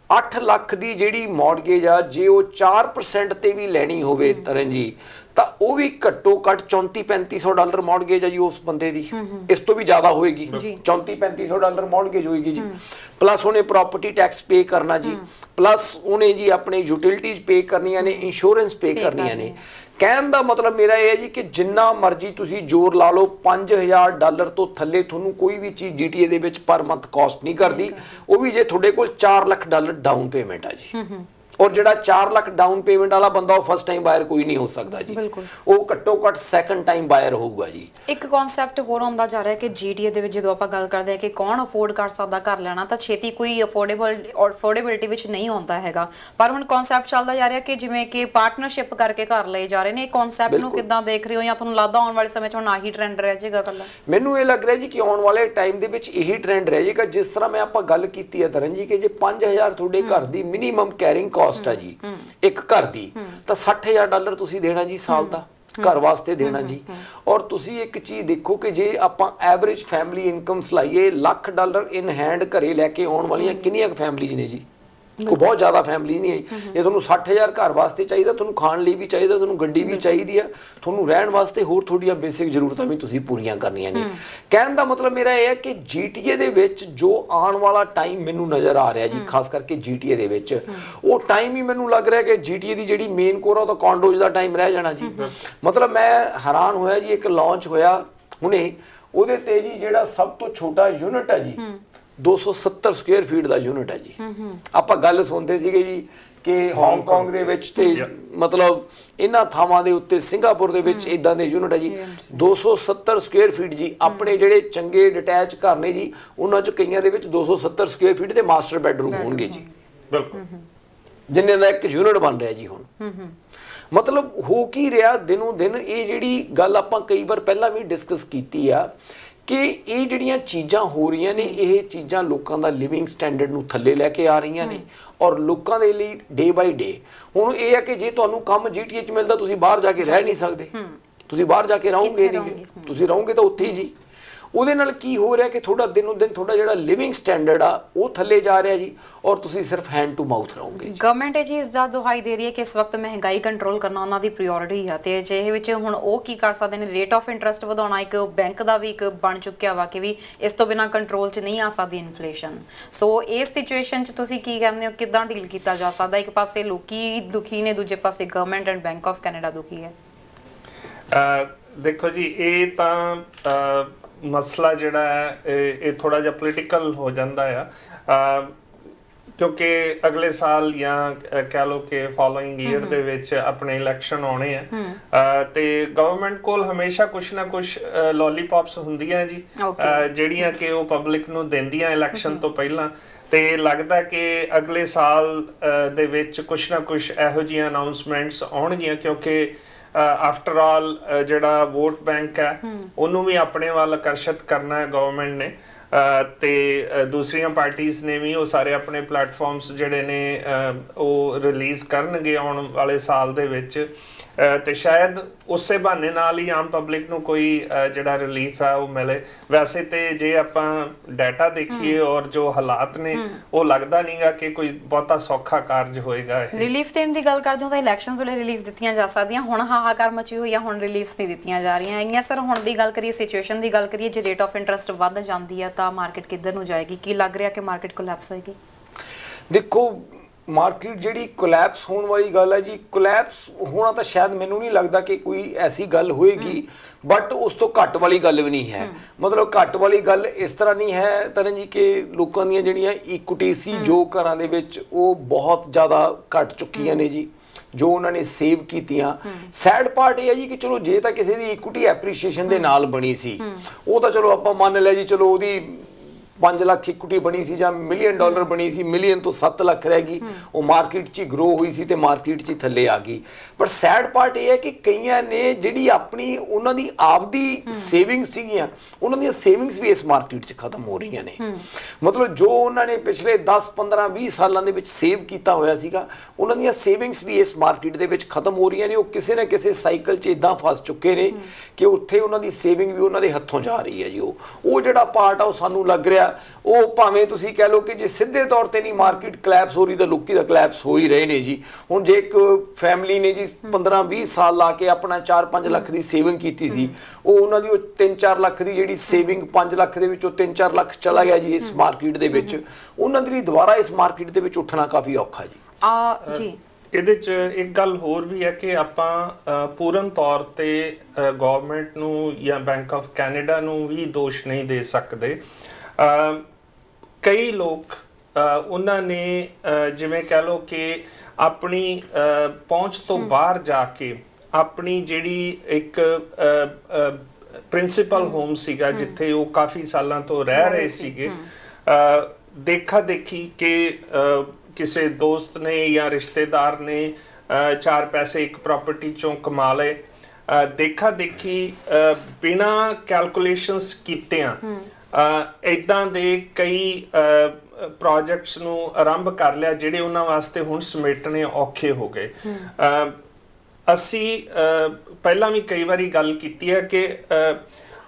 8 ਲੱਖ ਦੀ ਜਿਹੜੀ ਮੌਰਗੇਜ ਆ, ਜੇ ਉਹ 4% ਤੇ ਵੀ ਲੈਣੀ ਹੋਵੇ ਤਰਨ ਜੀ, ਤਾਂ ਉਹ ਵੀ ਘੱਟੋ ਘੱਟ $3400-3500 ਮੌਰਗੇਜ ਆ ਜੀ ਉਸ ਬੰਦੇ ਦੀ, ਇਸ ਤੋਂ ਵੀ ਜ਼ਿਆਦਾ ਹੋਏਗੀ, $3400-3500 ਮੌਰਗੇਜ ਹੋਏਗੀ ਜੀ। ਪਲੱਸ ਉਹਨੇ ਪ੍ਰਾਪਰਟੀ ਟੈਕਸ ਪੇ ਕਰਨਾ ਜੀ, ਪਲੱਸ ਉਹਨੇ ਜੀ ਆਪਣੇ ਯੂਟਿਲਿਟੀਜ਼ ਪੇ ਕਰਨੀਆਂ ਨੇ, ਇੰਸ਼ੋਰੈਂਸ ਪੇ ਕਰਨੀਆਂ ਨੇ। ਕਹਿਣ ਦਾ ਮਤਲਬ ਮੇਰਾ ਇਹ ਹੈ ਜੀ ਕਿ ਜਿੰਨਾ ਮਰਜ਼ੀ ਤੁਸੀਂ ਜ਼ੋਰ ਲਾ ਲਓ, $5000 ਤੋਂ ਥੱਲੇ ਤੁਹਾਨੂੰ ਕੋਈ ਵੀ ਚੀਜ਼ GTA ਦੇ ਵਿੱਚ ਪਰ ਮੰਥ ਕਾਸਟ ਨਹੀਂ ਕਰਦੀ, ਉਹ ਵੀ ਜੇ ਤੁਹਾਡੇ ਕੋਲ $4 ਲੱਖ ਡਾਊਨ ਪੇਮੈਂਟ ਆ ਜੀ। ਔਰ ਜਿਹੜਾ 4 ਲੱਖ ਡਾਊਨ ਪੇਮੈਂਟ ਵਾਲਾ ਬੰਦਾ ਉਹ ਫਸਟ ਟਾਈਮ ਬਾਇਰ ਕੋਈ ਨਹੀਂ ਹੋ ਸਕਦਾ ਜੀ, ਉਹ ਘੱਟੋ ਘੱਟ ਸੈਕੰਡ ਟਾਈਮ ਬਾਇਰ ਹੋਊਗਾ ਜੀ। ਇੱਕ ਕਨਸੈਪਟ ਹੋਰ ਆਉਂਦਾ ਜਾ ਰਿਹਾ ਕਿ GTA ਦੇ ਵਿੱਚ ਜਦੋਂ ਆਪਾਂ ਗੱਲ ਕਰਦੇ ਹਾਂ ਕਿ ਕੌਣ ਅਫੋਰਡ ਕਰ ਸਕਦਾ ਘਰ ਲੈਣਾ, ਤਾਂ ਛੇਤੀ ਕੋਈ ਅਫੋਰਡੇਬਿਲਟੀ ਵਿੱਚ ਨਹੀਂ ਆਉਂਦਾ ਹੈਗਾ। ਪਰ ਹੁਣ ਕਨਸੈਪਟ ਚੱਲਦਾ ਜਾ ਰਿਹਾ ਕਿ ਜਿਵੇਂ ਕਿ ਪਾਰਟਨਰਸ਼ਿਪ ਕਰਕੇ ਘਰ ਲਏ ਜਾ ਰਹੇ ਨੇ। ਇਹ ਕਨਸੈਪਟ ਨੂੰ ਕਿੱਦਾਂ ਦੇਖ ਰਹੇ ਹੋ, ਜਾਂ ਤੁਹਾਨੂੰ ਲੱਗਦਾ ਆਉਣ ਵਾਲੇ ਸਮੇਂ 'ਚ ਹੁਣ ਆਹੀ ਟ੍ਰੈਂਡ ਰਹਿ ਜਾਏਗਾ ਕੱਲਾ? ਮੈਨੂੰ ਇਹ ਲੱਗ ਰਿਹਾ ਜੀ ਕਿ ਆਉਣ ਵਾਲੇ ਟਾਈਮ ਦੇ ਵਿੱਚ ਇਹੀ ਟ੍ਰੈਂਡ ਰਹਿ ਜਾਏਗਾ। ਜਿਸ ਤਰ੍ਹਾਂ ਮੈਂ ਆਪਾਂ ਗੱਲ ਕੀਤੀ ਹੈ ਤਰਨ ਜੀ ਕਿ ਜੇ 5000 ਤੁਹਾਡੇ ਘਰ ਦੀ ਮਿਨੀਮਮ ਕੈਰਿੰਗ ਕਾਸਟ ਆ ਜੀ ਇੱਕ ਘਰ ਦੀ, ਤਾਂ $60000 ਤੁਸੀਂ ਦੇਣਾ ਜੀ ਸਾਲ ਦਾ ਘਰ ਵਾਸਤੇ ਦੇਣਾ ਜੀ। ਔਰ ਤੁਸੀਂ ਇੱਕ ਚੀਜ਼ ਦੇਖੋ ਕਿ ਜੇ ਆਪਾਂ ਐਵਰੇਜ ਫੈਮਿਲੀ ਇਨਕਮਸ ਲਾਈਏ, $1,00,000 ਇਨ ਹੈਂਡ ਘਰੇ ਲੈ ਕੇ ਆਉਣ ਵਾਲੀਆਂ ਕਿੰਨੀਆਂ ਫੈਮਿਲੀਜ਼ ਨੇ ਜੀ? ਕੋਈ ਬਹੁਤ ਜ਼ਿਆਦਾ ਫੈਮਿਲੀ ਨਹੀਂ ਹੈ। ਜੇ ਤੁਹਾਨੂੰ 60000 ਘਰ ਵਾਸਤੇ ਚਾਹੀਦਾ, ਤੁਹਾਨੂੰ ਖਾਣ ਲਈ ਵੀ ਚਾਹੀਦਾ, ਤੁਹਾਨੂੰ ਗੱਡੀ ਵੀ ਚਾਹੀਦੀ ਆ, ਤੁਹਾਨੂੰ ਰਹਿਣ ਵਾਸਤੇ ਹੋਰ ਥੋੜੀਆਂ ਬੇਸਿਕ ਜ਼ਰੂਰਤਾਂ ਵੀ ਤੁਸੀਂ ਪੂਰੀਆਂ ਕਰਨੀਆਂ ਨੇ। ਕਹਿਣ ਦਾ ਮਤਲਬ ਮੇਰਾ ਇਹ ਹੈ ਕਿ GTA ਦੇ ਵਿੱਚ ਜੋ ਆਉਣ ਵਾਲਾ ਟਾਈਮ ਮੈਨੂੰ ਨਜ਼ਰ ਆ ਰਿਹਾ ਜੀ, ਖਾਸ ਕਰਕੇ GTA ਦੇ ਵਿੱਚ, ਉਹ ਟਾਈਮ ਹੀ ਮੈਨੂੰ ਲੱਗ ਰਿਹਾ ਕਿ GTA ਦੀ ਜਿਹੜੀ ਮੇਨ ਕੋਰ ਆ ਉਹ ਤਾਂ ਕੌਂਡੋਜ਼ ਦਾ ਟਾਈਮ ਰਹਿ ਜਾਣਾ ਜੀ। ਮਤਲਬ ਮੈਂ ਹੈਰਾਨ ਹੋਇਆ ਜੀ, ਇੱਕ ਲਾਂਚ ਹੋਇਆ ਹੁਣੇ, ਉਹਦੇ ਤੇ ਜੀ ਜਿਹੜਾ ਸਭ ਤੋਂ ਛੋਟਾ ਯੂਨਿਟ ਹੈ ਜੀ 270 ਸਕੁਅਰ ਫੀਟ ਦਾ ਯੂਨਿਟ ਹੈ ਜੀ। ਆਪਾਂ ਗੱਲ ਸੁਣਦੇ ਸੀਗੇ ਜੀ ਕਿ ਹਾਂਗਕਾਂਗ ਦੇ ਵਿੱਚ ਤੇ ਮਤਲਬ ਇਹਨਾਂ ਥਾਵਾਂ ਦੇ ਉੱਤੇ, ਸਿੰਗਾਪੁਰ ਦੇ ਵਿੱਚ ਇਦਾਂ ਦੇ ਯੂਨਿਟ ਹੈ ਜੀ 270 ਸਕੁਅਰ ਫੀਟ ਜੀ। ਆਪਣੇ ਜਿਹੜੇ ਚੰਗੇ ਡਿਟੈਚ ਘਰ ਨੇ ਜੀ, ਉਹਨਾਂ ਚ ਕਈਆਂ ਦੇ ਵਿੱਚ 270 ਸਕੁਅਰ ਫੀਟ ਦੇ ਮਾਸਟਰ ਬੈਡਰੂਮ ਹੋਣਗੇ ਜੀ, ਬਿਲਕੁਲ, ਜਿੰਨੇ ਦਾ ਇੱਕ ਯੂਨਿਟ ਬਣ ਰਿਹਾ ਜੀ ਹੁਣ। ਮਤਲਬ ਹੋ ਕੀ ਰਿਹਾ ਦਿਨੋਂ ਦਿਨ, ਇਹ ਜਿਹੜੀ ਗੱਲ ਆਪਾਂ ਕਈ ਵਾਰ ਪਹਿਲਾਂ ਵੀ ਡਿਸਕਸ ਕੀਤੀ ਆ ਕਿ ਇਹ ਜਿਹੜੀਆਂ ਚੀਜ਼ਾਂ ਹੋ ਰਹੀਆਂ ਨੇ, ਇਹ ਚੀਜ਼ਾਂ ਲੋਕਾਂ ਦਾ ਲਿਵਿੰਗ ਸਟੈਂਡਰਡ ਨੂੰ ਥੱਲੇ ਲੈ ਕੇ ਆ ਰਹੀਆਂ ਨੇ। ਔਰ ਲੋਕਾਂ ਦੇ ਲਈ ਡੇ ਬਾਈ ਡੇ ਹੁਣ ਇਹ ਹੈ ਕਿ ਜੇ ਤੁਹਾਨੂੰ ਕੰਮ GTA 'ਚ ਮਿਲਦਾ, ਤੁਸੀਂ ਬਾਹਰ ਜਾ ਕੇ ਰਹਿ ਨਹੀਂ ਸਕਦੇ, ਤੁਸੀਂ ਬਾਹਰ ਜਾ ਕੇ ਰਹੋਗੇ ਨਹੀਂ, ਤੁਸੀਂ ਰਹੋਗੇ ਤਾਂ ਉੱਥੇ ਹੀ ਜੀ। ਉਹਦੇ ਨਾਲ ਕੀ ਹੋ ਰਿਹਾ ਕਿ ਥੋੜਾ ਦਿਨੋਂ ਦਿਨ ਤੁਹਾਡਾ ਜਿਹੜਾ ਲਿਵਿੰਗ ਸਟੈਂਡਰਡ ਆ ਉਹ ਥੱਲੇ ਜਾ ਰਿਹਾ ਜੀ, ਔਰ ਤੁਸੀਂ ਸਿਰਫ ਹੈਂਡ ਟੂ ਮਾਊਥ ਰਹੋਗੇ। ਗਵਰਨਮੈਂਟ ਇਹ ਚੀਜ਼ ਦਾ ਦੁਹਾਈ ਦੇ ਰਹੀ ਹੈ ਕਿ ਇਸ ਵਕਤ ਮਹਿੰਗਾਈ ਕੰਟਰੋਲ ਕਰਨਾ ਉਹਨਾਂ ਦੀ ਪ੍ਰਾਇੋਰਟੀ ਆ, ਤੇ ਜੇ ਇਹ ਵਿੱਚ ਹੁਣ ਉਹ ਕੀ ਕਰ ਸਕਦੇ ਨੇ? ਰੇਟ ਆਫ ਇੰਟਰਸਟ ਵਧਾਉਣਾ ਇੱਕ ਬੈਂਕ ਦਾ ਵੀ ਇੱਕ ਬਣ ਚੁੱਕਿਆ ਵਾ ਕਿ ਵੀ ਇਸ ਤੋਂ ਬਿਨਾਂ ਕੰਟਰੋਲ 'ਚ ਨਹੀਂ ਆ ਸਕਦੀ ਇਨਫਲੇਸ਼ਨ। ਸੋ ਇਸ ਸਿਚੁਏਸ਼ਨ 'ਚ ਤੁਸੀਂ ਕੀ ਕਹਿੰਦੇ ਹੋ, ਕਿੱਦਾਂ ਡੀਲ ਕੀਤਾ ਜਾ ਸਕਦਾ? ਇੱਕ ਪਾਸੇ ਲੋਕੀ ਦੁਖੀ ਨੇ, ਦੂਜੇ ਪਾਸੇ government and bank of Canada ਦੁਖੀ ਹੈ। ਦੇਖੋ ਜੀ, ਇਹ ਤਾਂ ਮਸਲਾ ਜਿਹੜਾ ਹੈ ਇਹ ਥੋੜਾ ਜਿਹਾ ਪੋਲੀਟੀਕਲ ਹੋ ਜਾਂਦਾ ਆ, ਕਿਉਂਕਿ ਅਗਲੇ ਸਾਲ ਜਾਂ ਕਹਿ ਲਓ ਕਿ ਫੋਲੋਇੰਗ ਈਅਰ ਦੇ ਵਿੱਚ ਆਪਣੇ ਇਲੈਕਸ਼ਨ ਆਉਣੇ ਆ, ਤੇ ਗਵਰਨਮੈਂਟ ਕੋਲ ਹਮੇਸ਼ਾ ਕੁਛ ਨਾ ਕੁਛ ਲੋਲੀਪੌਪਸ ਹੁੰਦੀਆਂ ਜੀ, ਜਿਹੜੀਆਂ ਕਿ ਉਹ ਪਬਲਿਕ ਨੂੰ ਦਿੰਦੀਆਂ ਇਲੈਕਸ਼ਨ ਤੋਂ ਪਹਿਲਾਂ। ਤੇ ਲੱਗਦਾ ਕਿ ਅਗਲੇ ਸਾਲ ਦੇ ਵਿੱਚ ਕੁਛ ਨਾ ਕੁਛ ਇਹੋ ਜਿਹੀਆਂ ਅਨਾਉਂਸਮੈਂਟਸ ਆਉਣਗੀਆਂ, ਕਿਉਂਕਿ ਆਫਟਰ ਆਲ ਜਿਹੜਾ ਵੋਟ ਬੈਂਕ ਹੈ ਉਹਨੂੰ ਵੀ ਆਪਣੇ ਵੱਲ ਆਕਰਸ਼ਿਤ ਕਰਨਾ ਹੈ ਗਵਰਨਮੈਂਟ ਨੇ, ਤੇ ਦੂਸਰੀਆਂ ਪਾਰਟੀਆਂ ਨੇ ਵੀ ਉਹ ਸਾਰੇ ਆਪਣੇ ਪਲੇਟਫਾਰਮਸ ਜਿਹੜੇ ਨੇ ਉਹ ਰਿਲੀਜ਼ ਕਰਨਗੇ ਆਉਣ ਵਾਲੇ ਸਾਲ ਦੇ ਵਿੱਚ, ਤੇ ਸ਼ਾਇਦ ਉਸੇ ਬਹਾਨੇ ਨਾਲ ਹੀ ਆਮ ਪਬਲਿਕ ਨੂੰ ਕੋਈ ਜਿਹੜਾ ਰਿਲੀਫ ਹੈ ਉਹ ਮਿਲੇ। ਵੈਸੇ ਤੇ ਜੇ ਆਪਾਂ ਡਾਟਾ ਦੇਖੀਏ ਔਰ ਜੋ ਹਾਲਾਤ ਨੇ, ਉਹ ਲੱਗਦਾ ਨਹੀਂਗਾ ਕਿ ਕੋਈ ਬਹੁਤਾ ਸੌਖਾ ਕਾਰਜ ਹੋਏਗਾ। ਰਿਲੀਫ ਦੇਣ ਦੀ ਗੱਲ ਕਰਦੇ ਹੋ ਤਾਂ ਇਲੈਕਸ਼ਨਸ ਵੇਲੇ ਰਿਲੀਫ ਦਿੱਤੀਆਂ ਜਾ ਸਕਦੀਆਂ, ਹੁਣ ਹਾਹਾਕਾਰ ਮਚੀ ਹੋਈ ਆ, ਹੁਣ ਰਿਲੀਫਸ ਨਹੀਂ ਦਿੱਤੀਆਂ ਜਾ ਰਹੀਆਂ ਹੈਗੀਆਂ। ਸਰ ਹੁਣ ਦੀ ਗੱਲ ਕਰੀਏ, ਸਿਚੁਏਸ਼ਨ ਦੀ ਗੱਲ ਕਰੀਏ, ਜੇ ਰੇਟ ਆਫ ਇੰਟਰਸਟ ਵੱਧ ਜਾਂਦੀ ਹੈ ਤਾਂ ਮਾਰਕੀਟ ਕਿੱਧਰ ਨੂੰ ਜਾਏਗੀ? ਕੀ ਲੱਗ ਰਿਹਾ ਕਿ ਮਾਰਕੀਟ ਕੋਲੈਪਸ ਹੋਏਗੀ? ਦੇਖੋ, ਮਾਰਕੀਟ ਜਿਹੜੀ ਕੋਲੈਪਸ ਹੋਣ ਵਾਲੀ ਗੱਲ ਹੈ ਜੀ, ਕੋਲੈਪਸ ਹੋਣਾ ਤਾਂ ਸ਼ਾਇਦ ਮੈਨੂੰ ਨਹੀਂ ਲੱਗਦਾ ਕਿ ਕੋਈ ਐਸੀ ਗੱਲ ਹੋਏਗੀ, ਬਟ ਉਸ ਤੋਂ ਘੱਟ ਵਾਲੀ ਗੱਲ ਵੀ ਨਹੀਂ ਹੈ। ਮਤਲਬ ਘੱਟ ਵਾਲੀ ਗੱਲ ਇਸ ਤਰ੍ਹਾਂ ਨਹੀਂ ਹੈ ਤਰਨ ਜੀ ਕਿ ਲੋਕਾਂ ਦੀਆਂ ਜਿਹੜੀਆਂ ਇਕੁਇਟੀ ਸੀ ਜੋ ਘਰਾਂ ਦੇ ਵਿੱਚ, ਉਹ ਬਹੁਤ ਜ਼ਿਆਦਾ ਘਟ ਚੁੱਕੀਆਂ ਨੇ ਜੀ, ਜੋ ਉਹਨਾਂ ਨੇ ਸੇਵ ਕੀਤੀਆਂ। ਸੈਡ ਪਾਰਟ ਇਹ ਹੈ ਜੀ ਕਿ ਚਲੋ ਜੇ ਤਾਂ ਕਿਸੇ ਦੀ ਇਕੁਇਟੀ ਐਪਰੀਸ਼ੀਏਸ਼ਨ ਦੇ ਨਾਲ ਬਣੀ ਸੀ, ਉਹ ਤਾਂ ਚਲੋ ਆਪਾਂ ਮੰਨ ਲਿਆ ਜੀ, ਚਲੋ ਉਹਦੀ 5 ਲੱਖ ਇਕੁਇਟੀ ਬਣੀ ਸੀ ਜਾਂ $1 ਮਿਲੀਅਨ ਬਣੀ ਸੀ, ਮਿਲੀਅਨ ਤੋਂ 7 ਲੱਖ ਰਹਿ ਗਈ, ਉਹ ਮਾਰਕੀਟ 'ਚ ਗਰੋ ਹੋਈ ਸੀ ਤੇ ਮਾਰਕੀਟ 'ਚ ਥੱਲੇ ਆ ਗਈ। ਪਰ ਸੈਡ ਪਾਰਟ ਇਹ ਹੈ ਕਿ ਕਈਆਂ ਨੇ ਜਿਹੜੀ ਆਪਣੀ ਉਹਨਾਂ ਦੀ ਆਪਦੀ ਸੇਵਿੰਗਸ ਸੀਗੀਆਂ, ਉਹਨਾਂ ਦੀਆਂ ਸੇਵਿੰਗਸ ਵੀ ਇਸ ਮਾਰਕੀਟ 'ਚ ਖਤਮ ਹੋ ਰਹੀਆਂ ਨੇ। ਮਤਲਬ ਜੋ ਉਹਨਾਂ ਨੇ ਪਿਛਲੇ 10 15 20 ਸਾਲਾਂ ਦੇ ਵਿੱਚ ਸੇਵ ਕੀਤਾ ਹੋਇਆ ਸੀਗਾ, ਉਹਨਾਂ ਦੀਆਂ ਸੇਵਿੰਗਸ ਵੀ ਇਸ ਮਾਰਕੀਟ ਦੇ ਵਿੱਚ ਖਤਮ ਹੋ ਰਹੀਆਂ ਨੇ। ਉਹ ਕਿਸੇ ਨਾ ਕਿਸੇ ਸਾਈਕਲ 'ਚ ਇਦਾਂ ਫਸ ਚੁੱਕੇ ਨੇ ਕਿ ਉੱਥੇ ਉਹਨਾਂ ਦੀ ਸੇਵਿੰਗ ਵੀ ਉਹਨਾਂ ਦੇ ਹੱਥੋਂ ਜਾ ਰਹੀ ਹੈ ਜੀ। ਉਹ ਜਿਹੜਾ ਪਾਰਟ ਆ ਉਹ ਸਾਨੂੰ ਲੱਗ ਰਿਹਾ, ਉਹ ਭਾਵੇਂ ਤੁਸੀਂ ਕਹਿ ਲਓ ਕਿ ਜੇ ਸਿੱਧੇ ਤੌਰ ਤੇ ਨਹੀਂ ਮਾਰਕੀਟ ਕਲੈਪਸ ਹੋ ਰਹੀ ਤਾਂ ਲੋਕੀ ਦਾ ਕਲੈਪਸ ਹੋ ਹੀ ਰਹੇ ਨੇ ਜੀ। ਹੁਣ ਜੇ ਇੱਕ ਫੈਮਿਲੀ ਨੇ ਜੀ 15 20 ਸਾਲ ਲਾ ਕੇ ਆਪਣਾ 4-5 ਲੱਖ ਦੀ ਸੇਵਿੰਗ ਕੀਤੀ ਸੀ, ਉਹ ਉਹਨਾਂ ਦੀ 3-4 ਲੱਖ ਦੀ ਜਿਹੜੀ ਸੇਵਿੰਗ 5 ਲੱਖ ਦੇ ਵਿੱਚੋਂ 3-4 ਲੱਖ ਚਲਾ ਗਿਆ ਜੀ ਇਸ ਮਾਰਕੀਟ ਦੇ ਵਿੱਚ, ਉਹਨਾਂ ਦੇ ਲਈ ਦੁਬਾਰਾ ਇਸ ਮਾਰਕੀਟ ਦੇ ਵਿੱਚ ਉੱਠਣਾ ਕਾਫੀ ਔਖਾ ਜੀ। ਜੀ ਇਹਦੇ 'ਚ ਇੱਕ ਗੱਲ ਹੋਰ ਵੀ ਹੈ ਕਿ ਆਪਾਂ ਪੂਰਨ ਤੌਰ ਤੇ ਗਵਰਨਮੈਂਟ ਨੂੰ ਜਾਂ ਬੈਂਕ ਆਫ ਕੈਨੇਡਾ ਨੂੰ ਵੀ ਦੋਸ਼ ਨਹੀਂ ਦੇ ਸਕਦੇ। ਕਈ ਲੋਕ ਉਹਨਾਂ ਨੇ ਜਿਵੇਂ ਕਹਿ ਲਓ ਕਿ ਆਪਣੀ ਪਹੁੰਚ ਤੋਂ ਬਾਹਰ ਜਾ ਕੇ ਆਪਣੀ ਜਿਹੜੀ ਇੱਕ ਪ੍ਰਿੰਸੀਪਲ ਹੋਮ ਸੀਗਾ ਜਿੱਥੇ ਉਹ ਕਾਫੀ ਸਾਲਾਂ ਤੋਂ ਰਹਿ ਰਹੇ ਸੀਗੇ, ਦੇਖਾ ਦੇਖੀ ਕਿ ਕਿਸੇ ਦੋਸਤ ਨੇ ਜਾਂ ਰਿਸ਼ਤੇਦਾਰ ਨੇ 4 ਪੈਸੇ ਇੱਕ ਪ੍ਰਾਪਰਟੀ ਚੋਂ ਕਮਾ ਲਏ, ਦੇਖਾ ਦੇਖੀ ਬਿਨਾਂ ਕੈਲਕੂਲੇਸ਼ਨਸ ਕੀਤਿਆਂ ਇਦਾਂ ਦੇ ਕਈ ਪ੍ਰੋਜੈਕਟਸ ਨੂੰ ਆਰੰਭ ਕਰ ਲਿਆ ਜਿਹੜੇ ਉਹਨਾਂ ਵਾਸਤੇ ਹੁਣ ਸਮੇਟਣੇ ਔਖੇ ਹੋ ਗਏ। ਅਸੀਂ ਪਹਿਲਾਂ ਵੀ ਕਈ ਵਾਰੀ ਗੱਲ ਕੀਤੀ ਹੈ ਕਿ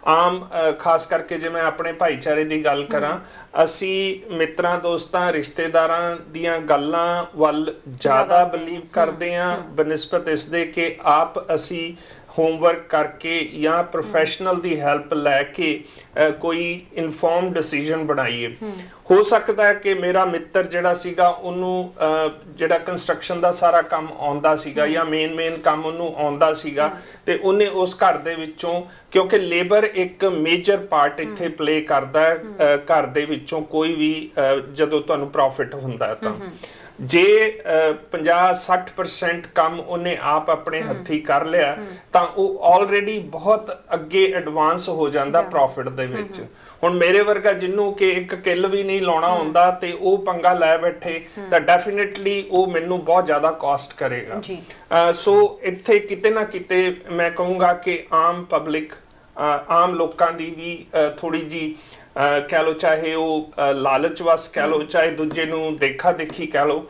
ਆਮ ਖਾਸ ਕਰਕੇ ਜੇ ਮੈਂ ਆਪਣੇ ਭਾਈਚਾਰੇ ਦੀ ਗੱਲ ਕਰਾਂ, ਅਸੀਂ ਮਿੱਤਰਾਂ ਦੋਸਤਾਂ ਰਿਸ਼ਤੇਦਾਰਾਂ ਦੀਆਂ ਗੱਲਾਂ ਵੱਲ ਜ਼ਿਆਦਾ ਬਿਲੀਵ ਕਰਦੇ ਹਾਂ ਬਨਿਸਬਤ ਇਸ ਦੇ ਕਿ ਆਪ ਅਸੀਂ ਹੋਮਵਰਕ ਕਰਕੇ ਜਾਂ ਪ੍ਰੋਫੈਸ਼ਨਲ ਦੀ ਹੈਲਪ ਲੈ ਕੇ ਕੋਈ ਇਨਫੋਰਮ ਡਿਸੀਜਨ ਬਣਾਈਏ। ਹੋ ਸਕਦਾ ਹੈ ਕਿ ਮੇਰਾ ਮਿੱਤਰ ਜਿਹੜਾ ਸੀਗਾ ਉਹਨੂੰ ਜਿਹੜਾ ਕੰਸਟਰਕਸ਼ਨ ਦਾ ਸਾਰਾ ਕੰਮ ਆਉਂਦਾ ਸੀਗਾ ਜਾਂ ਮੇਨ ਕੰਮ ਉਹਨੂੰ ਆਉਂਦਾ ਸੀਗਾ ਤੇ ਉਹਨੇ ਉਸ ਘਰ ਦੇ ਵਿੱਚੋਂ, ਕਿਉਂਕਿ ਲੇਬਰ ਇੱਕ ਮੇਜਰ ਪਾਰਟ ਇੱਥੇ ਪਲੇ ਕਰਦਾ ਹੈ ਘਰ ਦੇ ਵਿੱਚੋਂ ਕੋਈ ਵੀ ਜਦੋਂ ਤੁਹਾਨੂੰ ਪ੍ਰੋਫਿਟ ਹੁੰਦਾ ਤਾਂ ਜੇ 50-60% ਕੰਮ ਉਹਨੇ ਆਪ ਆਪਣੇ ਹੱਥੀ ਕਰ ਲਿਆ ਤਾਂ ਉਹ ਆਲਰੇਡੀ ਬਹੁਤ ਅੱਗੇ ਐਡਵਾਂਸ ਹੋ ਜਾਂਦਾ ਪ੍ਰੋਫਿਟ ਦੇ ਵਿੱਚ। ਹੁਣ ਮੇਰੇ ਵਰਗਾ ਜਿਹਨੂੰ ਕਿ ਇੱਕ ਕਿੱਲ ਵੀ ਨਹੀਂ ਲਾਉਣਾ ਹੁੰਦਾ ਤੇ ਉਹ ਪੰਗਾ ਲੈ ਬੈਠੇ ਤਾਂ ਡੈਫੀਨਿਟਲੀ ਉਹ ਮੈਨੂੰ ਬਹੁਤ ਜ਼ਿਆਦਾ ਕਾਸਟ ਕਰੇਗਾ। ਸੋ ਇੱਥੇ ਕਿਤੇ ਨਾ ਕਿਤੇ ਮੈਂ ਕਹੂੰਗਾ ਕਿ ਆਮ ਪਬਲਿਕ, ਆਮ ਲੋਕਾਂ ਦੀ ਵੀ ਥੋੜੀ ਜੀ ਕਹਿ ਲਓ, ਚਾਹੇ ਉਹ ਲਾਲਚ ਵਸ ਕਹਿ ਲਓ, ਚਾਹੇ ਦੂਜੇ ਨੂੰ ਦੇਖਾ ਦੇਖੀ ਕਹਿ ਲਓ,